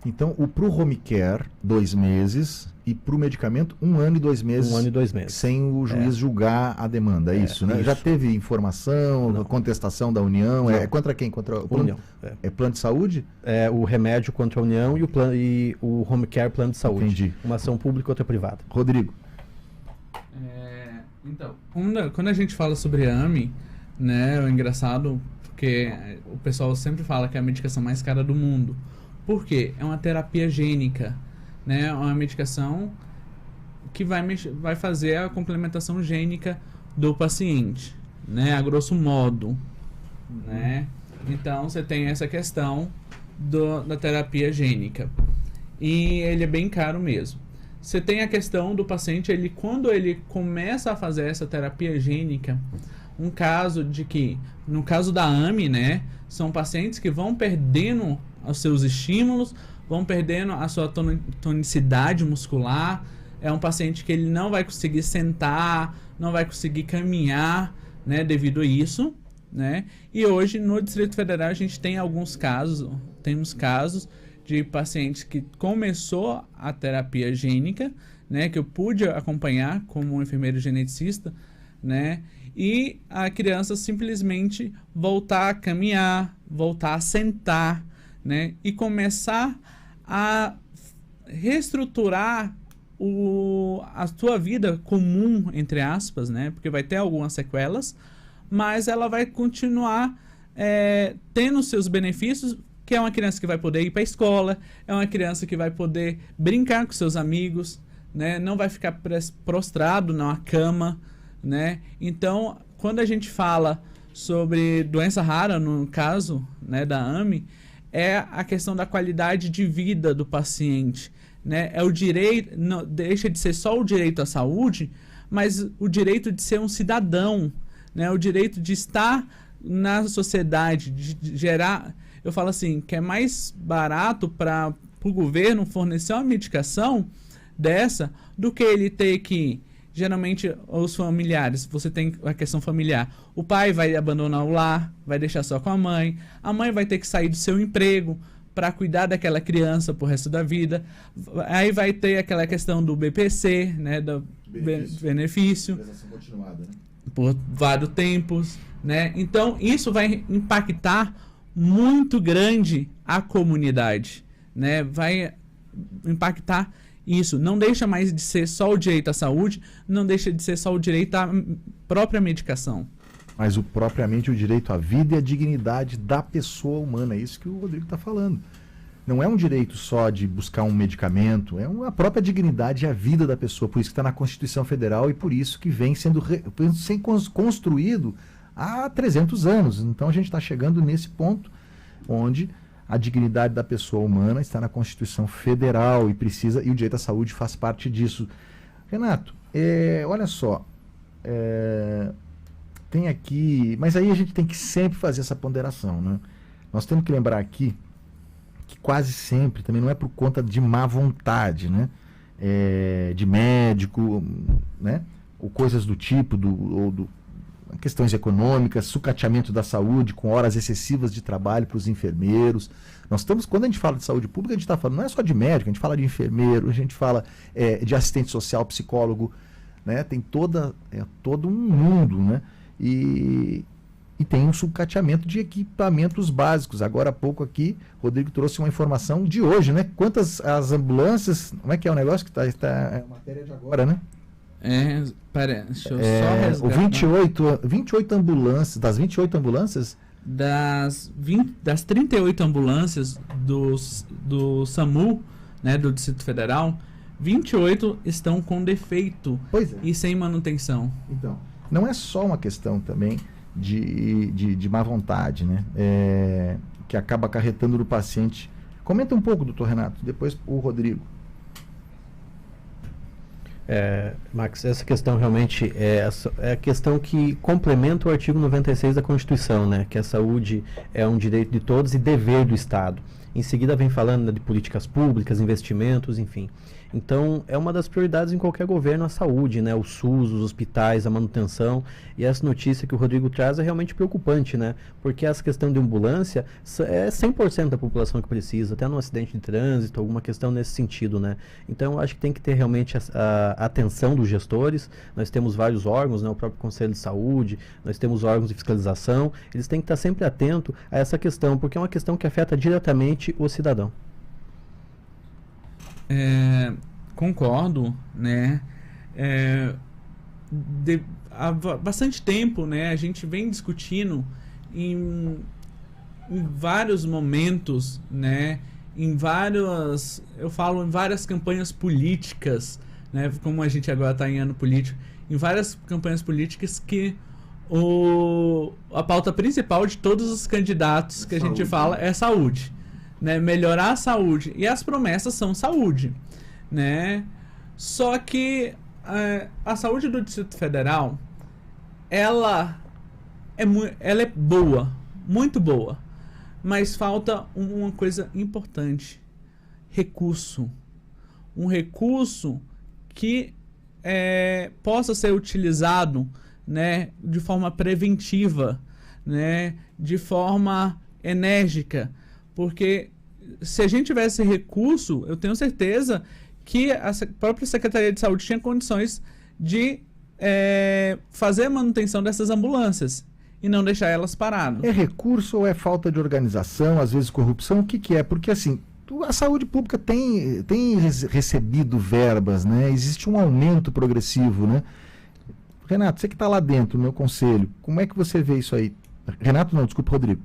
Então, pro home care, 2 meses, e pro medicamento, 1 ano e 2 meses. 1 ano e 2 meses. Sem o juiz julgar a demanda, é isso, né? Isso. Já teve informação, contestação da União? É contra quem? Contra o plano? União. É plano de saúde? É o remédio contra a União e o home care plano de saúde. Entendi. Uma ação pública e outra privada. Rodrigo. Então, quando a gente fala sobre AME, né, é engraçado porque o pessoal sempre fala que é a medicação mais cara do mundo. Por quê? É uma terapia gênica, né? É uma medicação que vai fazer a complementação gênica do paciente, né? A grosso modo, né? Então, você tem essa questão da terapia gênica. E ele é bem caro mesmo. Você tem a questão do paciente, quando ele começa a fazer essa terapia gênica, um caso de que, no caso da AME, né? São pacientes que vão perdendo os seus estímulos, vão perdendo a sua tonicidade muscular. É um paciente que ele não vai conseguir sentar, não vai conseguir caminhar, né, devido a isso, né? E hoje no Distrito Federal a gente tem temos casos de pacientes que começou a terapia gênica, né, que eu pude acompanhar como enfermeiro geneticista, né? E a criança simplesmente voltar a caminhar, voltar a sentar, né? E começar a reestruturar a sua vida comum, entre aspas, né? Porque vai ter algumas sequelas, mas ela vai continuar tendo seus benefícios, que é uma criança que vai poder ir para a escola, é uma criança que vai poder brincar com seus amigos, né? Não vai ficar prostrado na cama, né? Então, quando a gente fala sobre doença rara, no caso, né, da AME, é a questão da qualidade de vida do paciente, né? É o direito, não deixa de ser só o direito à saúde, mas o direito de ser um cidadão, né? O direito de estar na sociedade, de gerar. Eu falo assim, que é mais barato para o governo fornecer uma medicação dessa do que ele ter que, geralmente, os familiares, você tem a questão familiar. O pai vai abandonar o lar, vai deixar só com a mãe vai ter que sair do seu emprego para cuidar daquela criança pro resto da vida. Aí vai ter aquela questão do BPC, né, do benefício continuada, né? Por vários tempos, né? Então, isso vai impactar muito grande a comunidade, né? Vai impactar isso. Não deixa mais de ser só o direito à saúde, não deixa de ser só o direito à própria medicação. Mas propriamente o direito à vida e à dignidade da pessoa humana. É isso que o Rodrigo está falando. Não é um direito só de buscar um medicamento, é a própria dignidade e a vida da pessoa. Por isso que está na Constituição Federal e por isso que vem sendo construído há 300 anos. Então a gente está chegando nesse ponto onde a dignidade da pessoa humana está na Constituição Federal e o direito à saúde faz parte disso. Renato, olha só, tem aqui, mas aí a gente tem que sempre fazer essa ponderação, né? Nós temos que lembrar aqui que quase sempre também não é por conta de má vontade, né? De médico, né? Ou coisas do tipo, questões econômicas, sucateamento da saúde com horas excessivas de trabalho para os enfermeiros. Quando a gente fala de saúde pública, a gente está falando, não é só de médico, a gente fala de enfermeiro, a gente fala de assistente social, psicólogo, né? Tem todo um mundo, né? E tem um sucateamento de equipamentos básicos. Agora há pouco aqui, Rodrigo trouxe uma informação de hoje, né? Quantas as ambulâncias, como é que é o negócio que está é matéria de agora, né? Deixa eu só resgatar. 28 ambulâncias, das 28 ambulâncias? Das 38 ambulâncias do SAMU, né, do Distrito Federal, 28 estão com defeito e sem manutenção. Então, não é só uma questão também de má vontade, né? Que acaba acarretando no paciente. Comenta um pouco, doutor Renato, depois o Rodrigo. Max, essa questão realmente é a questão que complementa o artigo 96 da Constituição, né? Que a saúde é um direito de todos e dever do Estado. Em seguida vem falando, né, de políticas públicas, investimentos, enfim. Então, é uma das prioridades em qualquer governo a saúde, né? O SUS, os hospitais, a manutenção. E essa notícia que o Rodrigo traz é realmente preocupante, né? Porque essa questão de ambulância é 100% da população que precisa, até num acidente de trânsito, alguma questão nesse sentido, né? Então, eu acho que tem que ter realmente a atenção dos gestores. Nós temos vários órgãos, né? O próprio Conselho de Saúde, nós temos órgãos de fiscalização. Eles têm que estar sempre atentos a essa questão, porque é uma questão que afeta diretamente o cidadão. Concordo, né? Há bastante tempo, né, a gente vem discutindo em vários momentos, né, em várias campanhas políticas, né, como a gente agora está em ano político, em várias campanhas políticas que a pauta principal de todos os candidatos que a gente fala é saúde, né, melhorar a saúde, e as promessas são saúde, né? Só que a saúde do Distrito Federal, ela é boa, muito boa, mas falta uma coisa importante: recurso. Um recurso que possa ser utilizado, né, de forma preventiva, né, de forma enérgica, porque se a gente tivesse recurso, eu tenho certeza que a própria Secretaria de Saúde tinha condições de fazer a manutenção dessas ambulâncias e não deixar elas paradas. É recurso ou é falta de organização, às vezes corrupção? O que é? Porque assim, a saúde pública tem recebido verbas, né? Existe um aumento progressivo, né? Renato, você que está lá dentro, no meu conselho, como é que você vê isso aí? Renato não, desculpa, Rodrigo.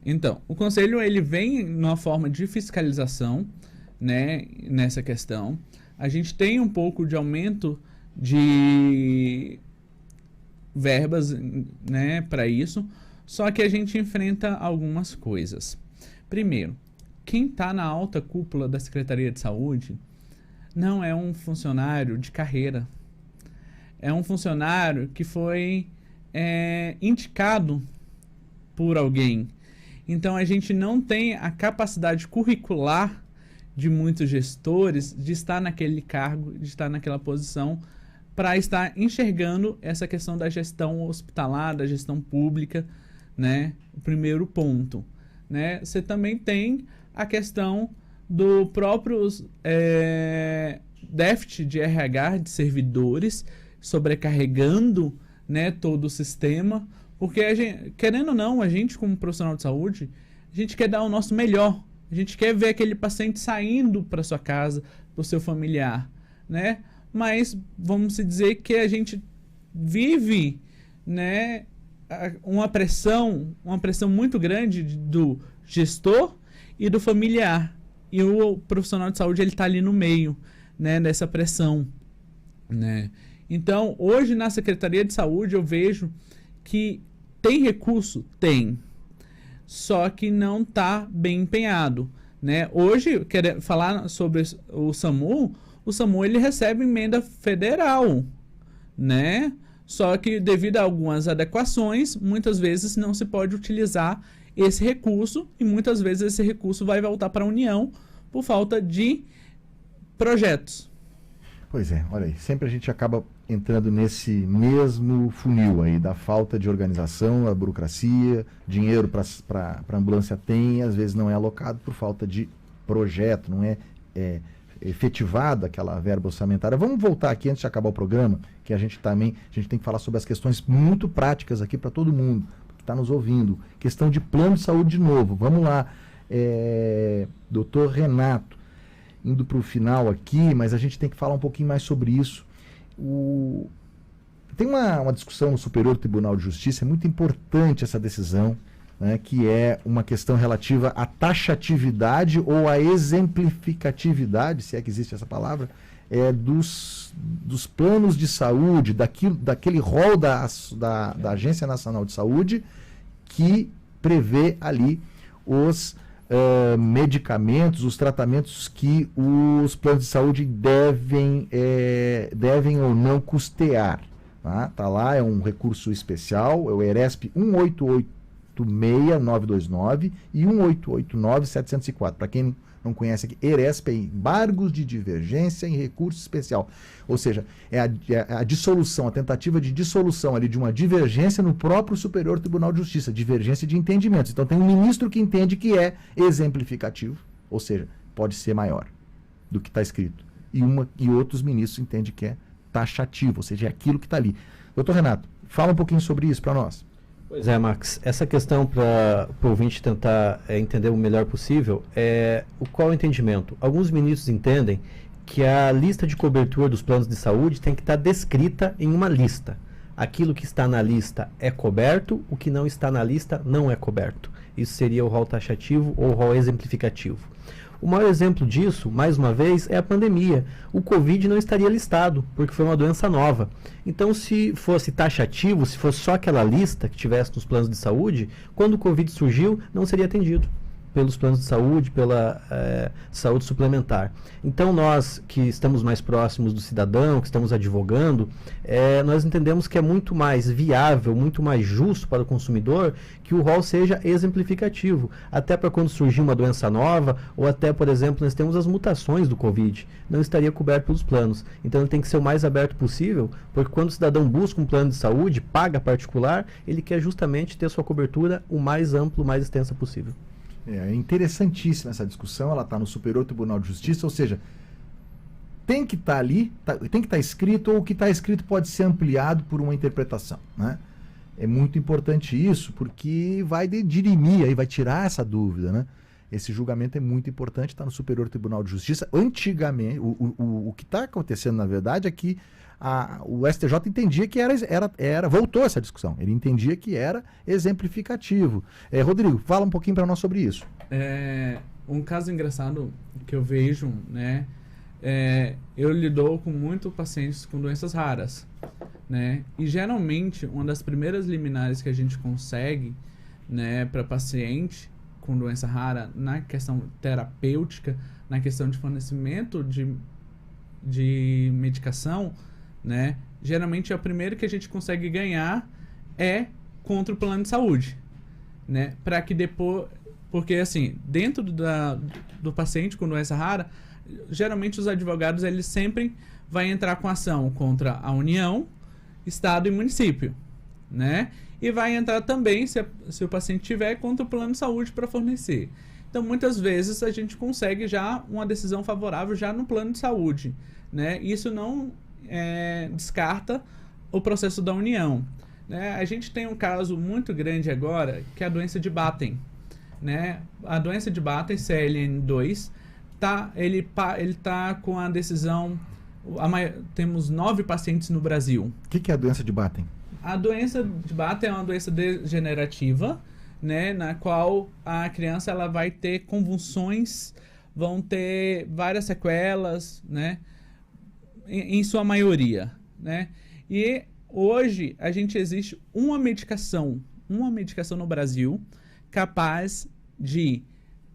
Então, o conselho ele vem numa forma de fiscalização, né, nessa questão. A gente tem um pouco de aumento de verbas, né, para isso, só que a gente enfrenta algumas coisas. Primeiro, quem está na alta cúpula da Secretaria de Saúde não é um funcionário de carreira. É um funcionário que foi indicado por alguém. Então, a gente não tem a capacidade curricular de muitos gestores de estar naquele cargo, de estar naquela posição, para estar enxergando essa questão da gestão hospitalar, da gestão pública, né? O primeiro ponto, né? Você também tem a questão do próprio déficit de RH, de servidores, sobrecarregando, né, todo o sistema, porque a gente, querendo ou não, a gente como profissional de saúde, a gente quer dar o nosso melhor. A gente quer ver aquele paciente saindo para sua casa, para o seu familiar, né? Mas vamos dizer que a gente vive, né, uma pressão muito grande do gestor e do familiar. E o profissional de saúde ele está ali no meio, né, dessa pressão, né? Então, hoje na Secretaria de Saúde eu vejo que tem recurso? Tem. Só que não está bem empenhado, né? Hoje, quero falar sobre o SAMU ele recebe emenda federal, né? Só que devido a algumas adequações, muitas vezes não se pode utilizar esse recurso e muitas vezes esse recurso vai voltar para a União por falta de projetos. Pois é, olha aí, sempre a gente acaba entrando nesse mesmo funil aí, da falta de organização, a burocracia, dinheiro para a ambulância tem, às vezes não é alocado por falta de projeto, não é efetivada aquela verba orçamentária. Vamos voltar aqui, antes de acabar o programa, que a gente tem que falar sobre as questões muito práticas aqui para todo mundo que está nos ouvindo. Questão de plano de saúde de novo. Vamos lá, doutor Renato, indo para o final aqui, mas a gente tem que falar um pouquinho mais sobre isso. Tem uma discussão no Superior Tribunal de Justiça, é muito importante essa decisão, né, que é uma questão relativa à taxatividade ou à exemplificatividade, se é que existe essa palavra, dos planos de saúde, daquele rol da Agência Nacional de Saúde, que prevê ali medicamentos, os tratamentos que os planos de saúde devem ou não custear. Tá lá, é um recurso especial, é o ERESP 1886929 e 1889704. Para quem não conhece aqui, ERESP é embargos de divergência em recurso especial. Ou seja, é a dissolução, a tentativa de dissolução ali de uma divergência no próprio Superior Tribunal de Justiça, divergência de entendimentos. Então tem um ministro que entende que é exemplificativo, ou seja, pode ser maior do que está escrito. E outros ministros entendem que é taxativo, ou seja, é aquilo que está ali. Doutor Renato, fala um pouquinho sobre isso para nós. Pois é, Max, essa questão para o ouvinte tentar entender o melhor possível qual é o entendimento? Alguns ministros entendem que a lista de cobertura dos planos de saúde tem que estar descrita em uma lista. Aquilo que está na lista é coberto, o que não está na lista não é coberto. Isso seria o rol taxativo ou o rol exemplificativo. O maior exemplo disso, mais uma vez, é a pandemia. O Covid não estaria listado, porque foi uma doença nova. Então, se fosse taxativo, se fosse só aquela lista que tivesse nos planos de saúde, quando o Covid surgiu, não seria atendido pelos planos de saúde, pela saúde suplementar. Então, nós que estamos mais próximos do cidadão, que estamos advogando, nós entendemos que é muito mais viável, muito mais justo para o consumidor que o rol seja exemplificativo. Até para quando surgir uma doença nova, ou até, por exemplo, nós temos as mutações do Covid, não estaria coberto pelos planos. Então, ele tem que ser o mais aberto possível, porque quando o cidadão busca um plano de saúde, paga particular, ele quer justamente ter sua cobertura o mais ampla, o mais extensa possível. É interessantíssima essa discussão, ela está no Superior Tribunal de Justiça, ou seja, tem que estar ali, tem que estar escrito, ou o que está escrito pode ser ampliado por uma interpretação, né? É muito importante isso, porque vai dirimir, aí vai tirar essa dúvida, né? Esse julgamento é muito importante, está no Superior Tribunal de Justiça. Antigamente, o que está acontecendo, na verdade, é que o STJ entendia que voltou essa discussão, ele entendia que era exemplificativo. Rodrigo, fala um pouquinho para nós sobre isso. Um caso engraçado que eu vejo, né, eu lido com muitos pacientes com doenças raras, né, e geralmente uma das primeiras liminares que a gente consegue, né, para paciente com doença rara, na questão terapêutica, na questão de fornecimento de medicação, né, geralmente é o primeiro que a gente consegue ganhar contra o plano de saúde, né, para que depois, porque assim, dentro do paciente com doença rara, geralmente os advogados eles sempre vão entrar com ação contra a União, Estado e município, né, e vai entrar também, se o paciente tiver, contra o plano de saúde para fornecer. Então, muitas vezes a gente consegue já uma decisão favorável já no plano de saúde, né, isso não descarta o processo da União, né? A gente tem um caso muito grande agora, que é a doença de Batten, né? A doença de Batten, CLN2, ele tá com a decisão, temos 9 pacientes no Brasil. O que é a doença de Batten? A doença de Batten é uma doença degenerativa, né, na qual a criança ela vai ter convulsões, vão ter várias sequelas, né, em sua maioria, né? E hoje existe uma medicação no Brasil capaz de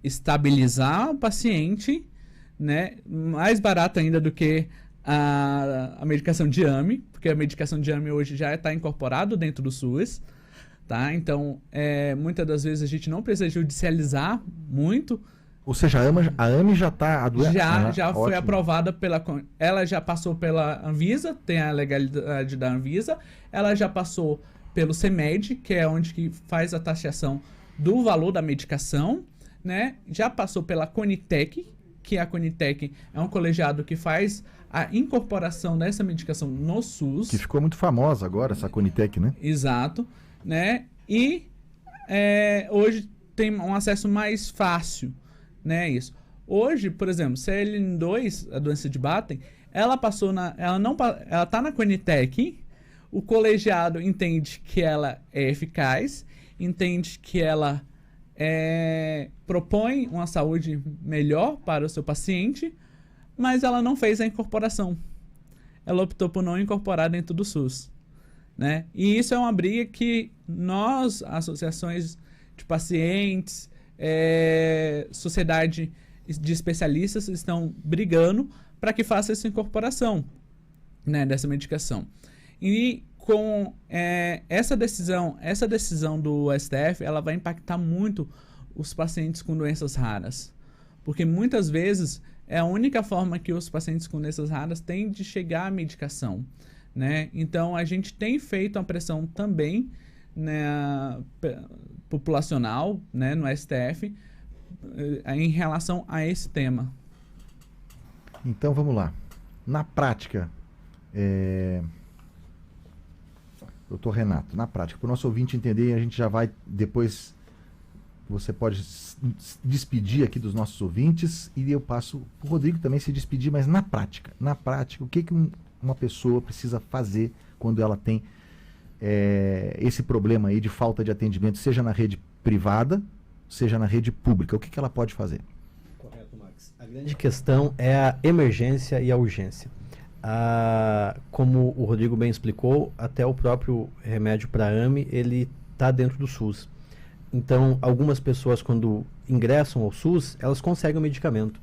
estabilizar o paciente, né? Mais barata ainda do que a medicação de AME, porque a medicação de AME hoje já está incorporado dentro do SUS, tá? Então, muitas das vezes a gente não precisa judicializar muito. Ou seja, a AME já está... Já foi aprovada ela já passou pela Anvisa, tem a legalidade da Anvisa, ela já passou pelo CEMED, que é onde que faz a taxação do valor da medicação, né? Já passou pela Conitec, que a Conitec é um colegiado que faz a incorporação dessa medicação no SUS. Que ficou muito famosa agora, essa Conitec, né? Exato, né? E hoje tem um acesso mais fácil, né? Isso. Hoje, por exemplo, CLN2, a doença de Batten, ela tá na Conitec, o colegiado entende que ela é eficaz, entende que ela propõe uma saúde melhor para o seu paciente, mas ela não fez a incorporação. Ela optou por não incorporar dentro do SUS, né? E isso é uma briga que nós, associações de pacientes, sociedade de especialistas estão brigando para que faça essa incorporação, né, dessa medicação. E com essa decisão do STF, ela vai impactar muito os pacientes com doenças raras, porque muitas vezes é a única forma que os pacientes com doenças raras têm de chegar à medicação, né? Então a gente tem feito uma pressão também, né, populacional, né, no STF, em relação a esse tema. Então vamos lá. Na prática, doutor Renato, na prática, para o nosso ouvinte entender, a gente já vai depois, você pode despedir aqui dos nossos ouvintes e eu passo para o Rodrigo também se despedir, mas na prática, o que uma pessoa precisa fazer quando ela tem esse problema aí de falta de atendimento, seja na rede privada, seja na rede pública, o que ela pode fazer? Correto, Max. A grande questão é a emergência e a urgência. Como o Rodrigo bem explicou, até o próprio remédio para AME, ele está dentro do SUS. Então, algumas pessoas, quando ingressam ao SUS, elas conseguem o medicamento.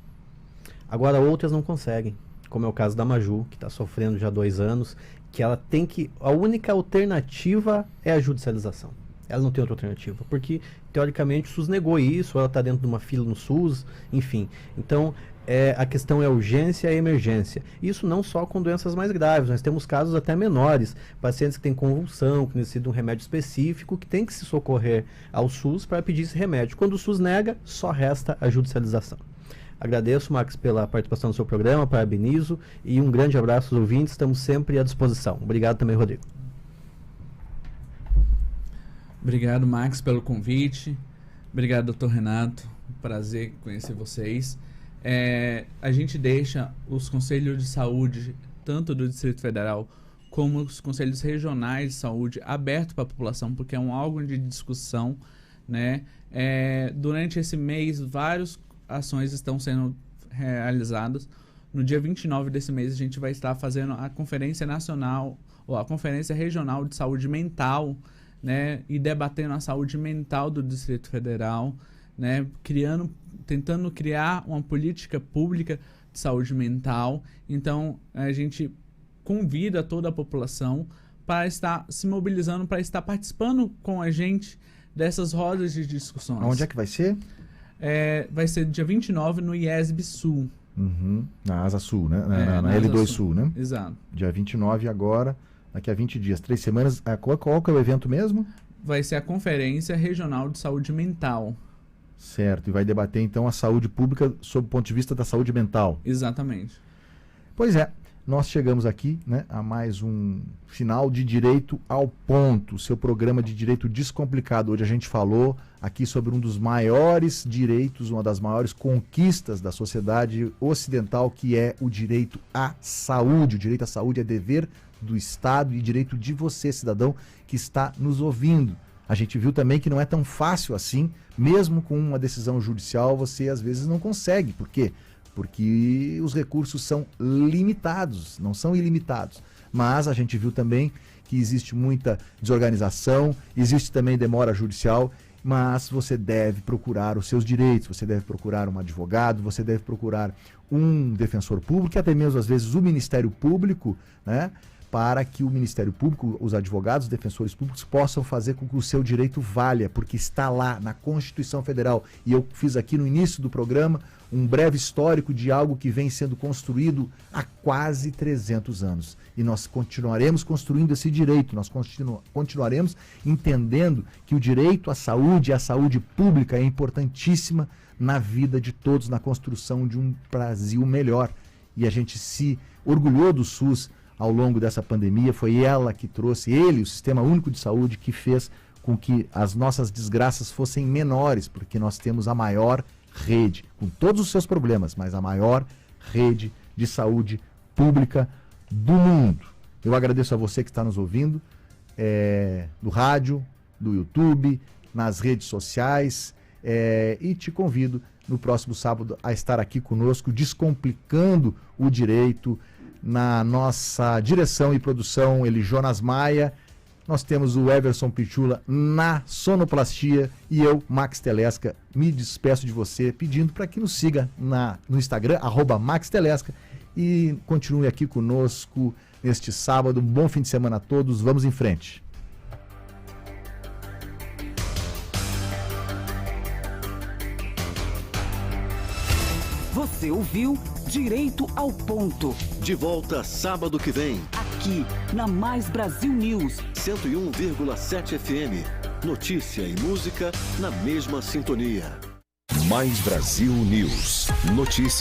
Agora, outras não conseguem, como é o caso da Maju, que está sofrendo já há 2 anos, que ela tem que... A única alternativa é a judicialização. Ela não tem outra alternativa, porque, teoricamente, o SUS negou isso, ela está dentro de uma fila no SUS, enfim. Então, a questão é a urgência e a emergência. Isso não só com doenças mais graves, nós temos casos até menores, pacientes que têm convulsão, que necessitam de um remédio específico, que tem que se socorrer ao SUS para pedir esse remédio. Quando o SUS nega, só resta a judicialização. Agradeço, Max, pela participação no seu programa, parabenizo e um grande abraço aos ouvintes, estamos sempre à disposição. Obrigado também, Rodrigo. Obrigado, Max, pelo convite. Obrigado, doutor Renato. Prazer conhecer vocês. A gente deixa os conselhos de saúde, tanto do Distrito Federal como os conselhos regionais de saúde, abertos para a população, porque é um algo de discussão, né? Durante esse mês, várias ações estão sendo realizadas. No dia 29 desse mês, a gente vai estar fazendo a Conferência Nacional, ou a Conferência Regional de Saúde Mental, né? E debatendo a saúde mental do Distrito Federal, né? Tentando criar uma política pública de saúde mental. Então, a gente convida toda a população para estar se mobilizando, para estar participando com a gente dessas rodas de discussões. Onde é que vai ser? Vai ser dia 29 no IESB Sul. Na Asa Sul, né? Na L2 Sul, né? Exato. Dia 29 agora, daqui a 20 dias, 3 semanas. Qual que é o evento mesmo? Vai ser a Conferência Regional de Saúde Mental. Certo, e vai debater então a saúde pública sob o ponto de vista da saúde mental. Exatamente. Pois é, nós chegamos aqui, né, a mais um final de Direito ao Ponto, seu programa de direito descomplicado. Hoje a gente falou aqui sobre um dos maiores direitos, uma das maiores conquistas da sociedade ocidental, que é o direito à saúde. O direito à saúde é dever do Estado e direito de você, cidadão, que está nos ouvindo. A gente viu também que não é tão fácil assim, mesmo com uma decisão judicial, você às vezes não consegue. Por quê? Porque os recursos são limitados, não são ilimitados. Mas a gente viu também que existe muita desorganização, existe também demora judicial, mas você deve procurar os seus direitos, você deve procurar um advogado, você deve procurar um defensor público, e até mesmo às vezes o Ministério Público, né? Para que o Ministério Público, os advogados, os defensores públicos possam fazer com que o seu direito valha, porque está lá na Constituição Federal. E eu fiz aqui no início do programa um breve histórico de algo que vem sendo construído há quase 300 anos. E nós continuaremos construindo esse direito, nós continuaremos entendendo que o direito à saúde e à saúde pública é importantíssima na vida de todos, na construção de um Brasil melhor. E a gente se orgulhou do SUS ao longo dessa pandemia, foi ela que trouxe, o Sistema Único de Saúde, que fez com que as nossas desgraças fossem menores, porque nós temos a maior rede, com todos os seus problemas, mas a maior rede de saúde pública do mundo. Eu agradeço a você que está nos ouvindo, do rádio, do YouTube, nas redes sociais, e te convido no próximo sábado a estar aqui conosco, descomplicando o direito. Na nossa direção e produção, ele, Jonas Maia, Nós temos o Everson Pichula na sonoplastia e eu, Max Telesca, me despeço de você pedindo para que nos siga no Instagram, @MaxTelesca, e continue aqui conosco neste sábado. Um bom fim de semana a todos. Vamos em frente. Você ouviu Direito ao Ponto. De volta sábado que vem. Aqui, na Mais Brasil News. 101,7 FM. Notícia e música na mesma sintonia. Mais Brasil News. Notícias.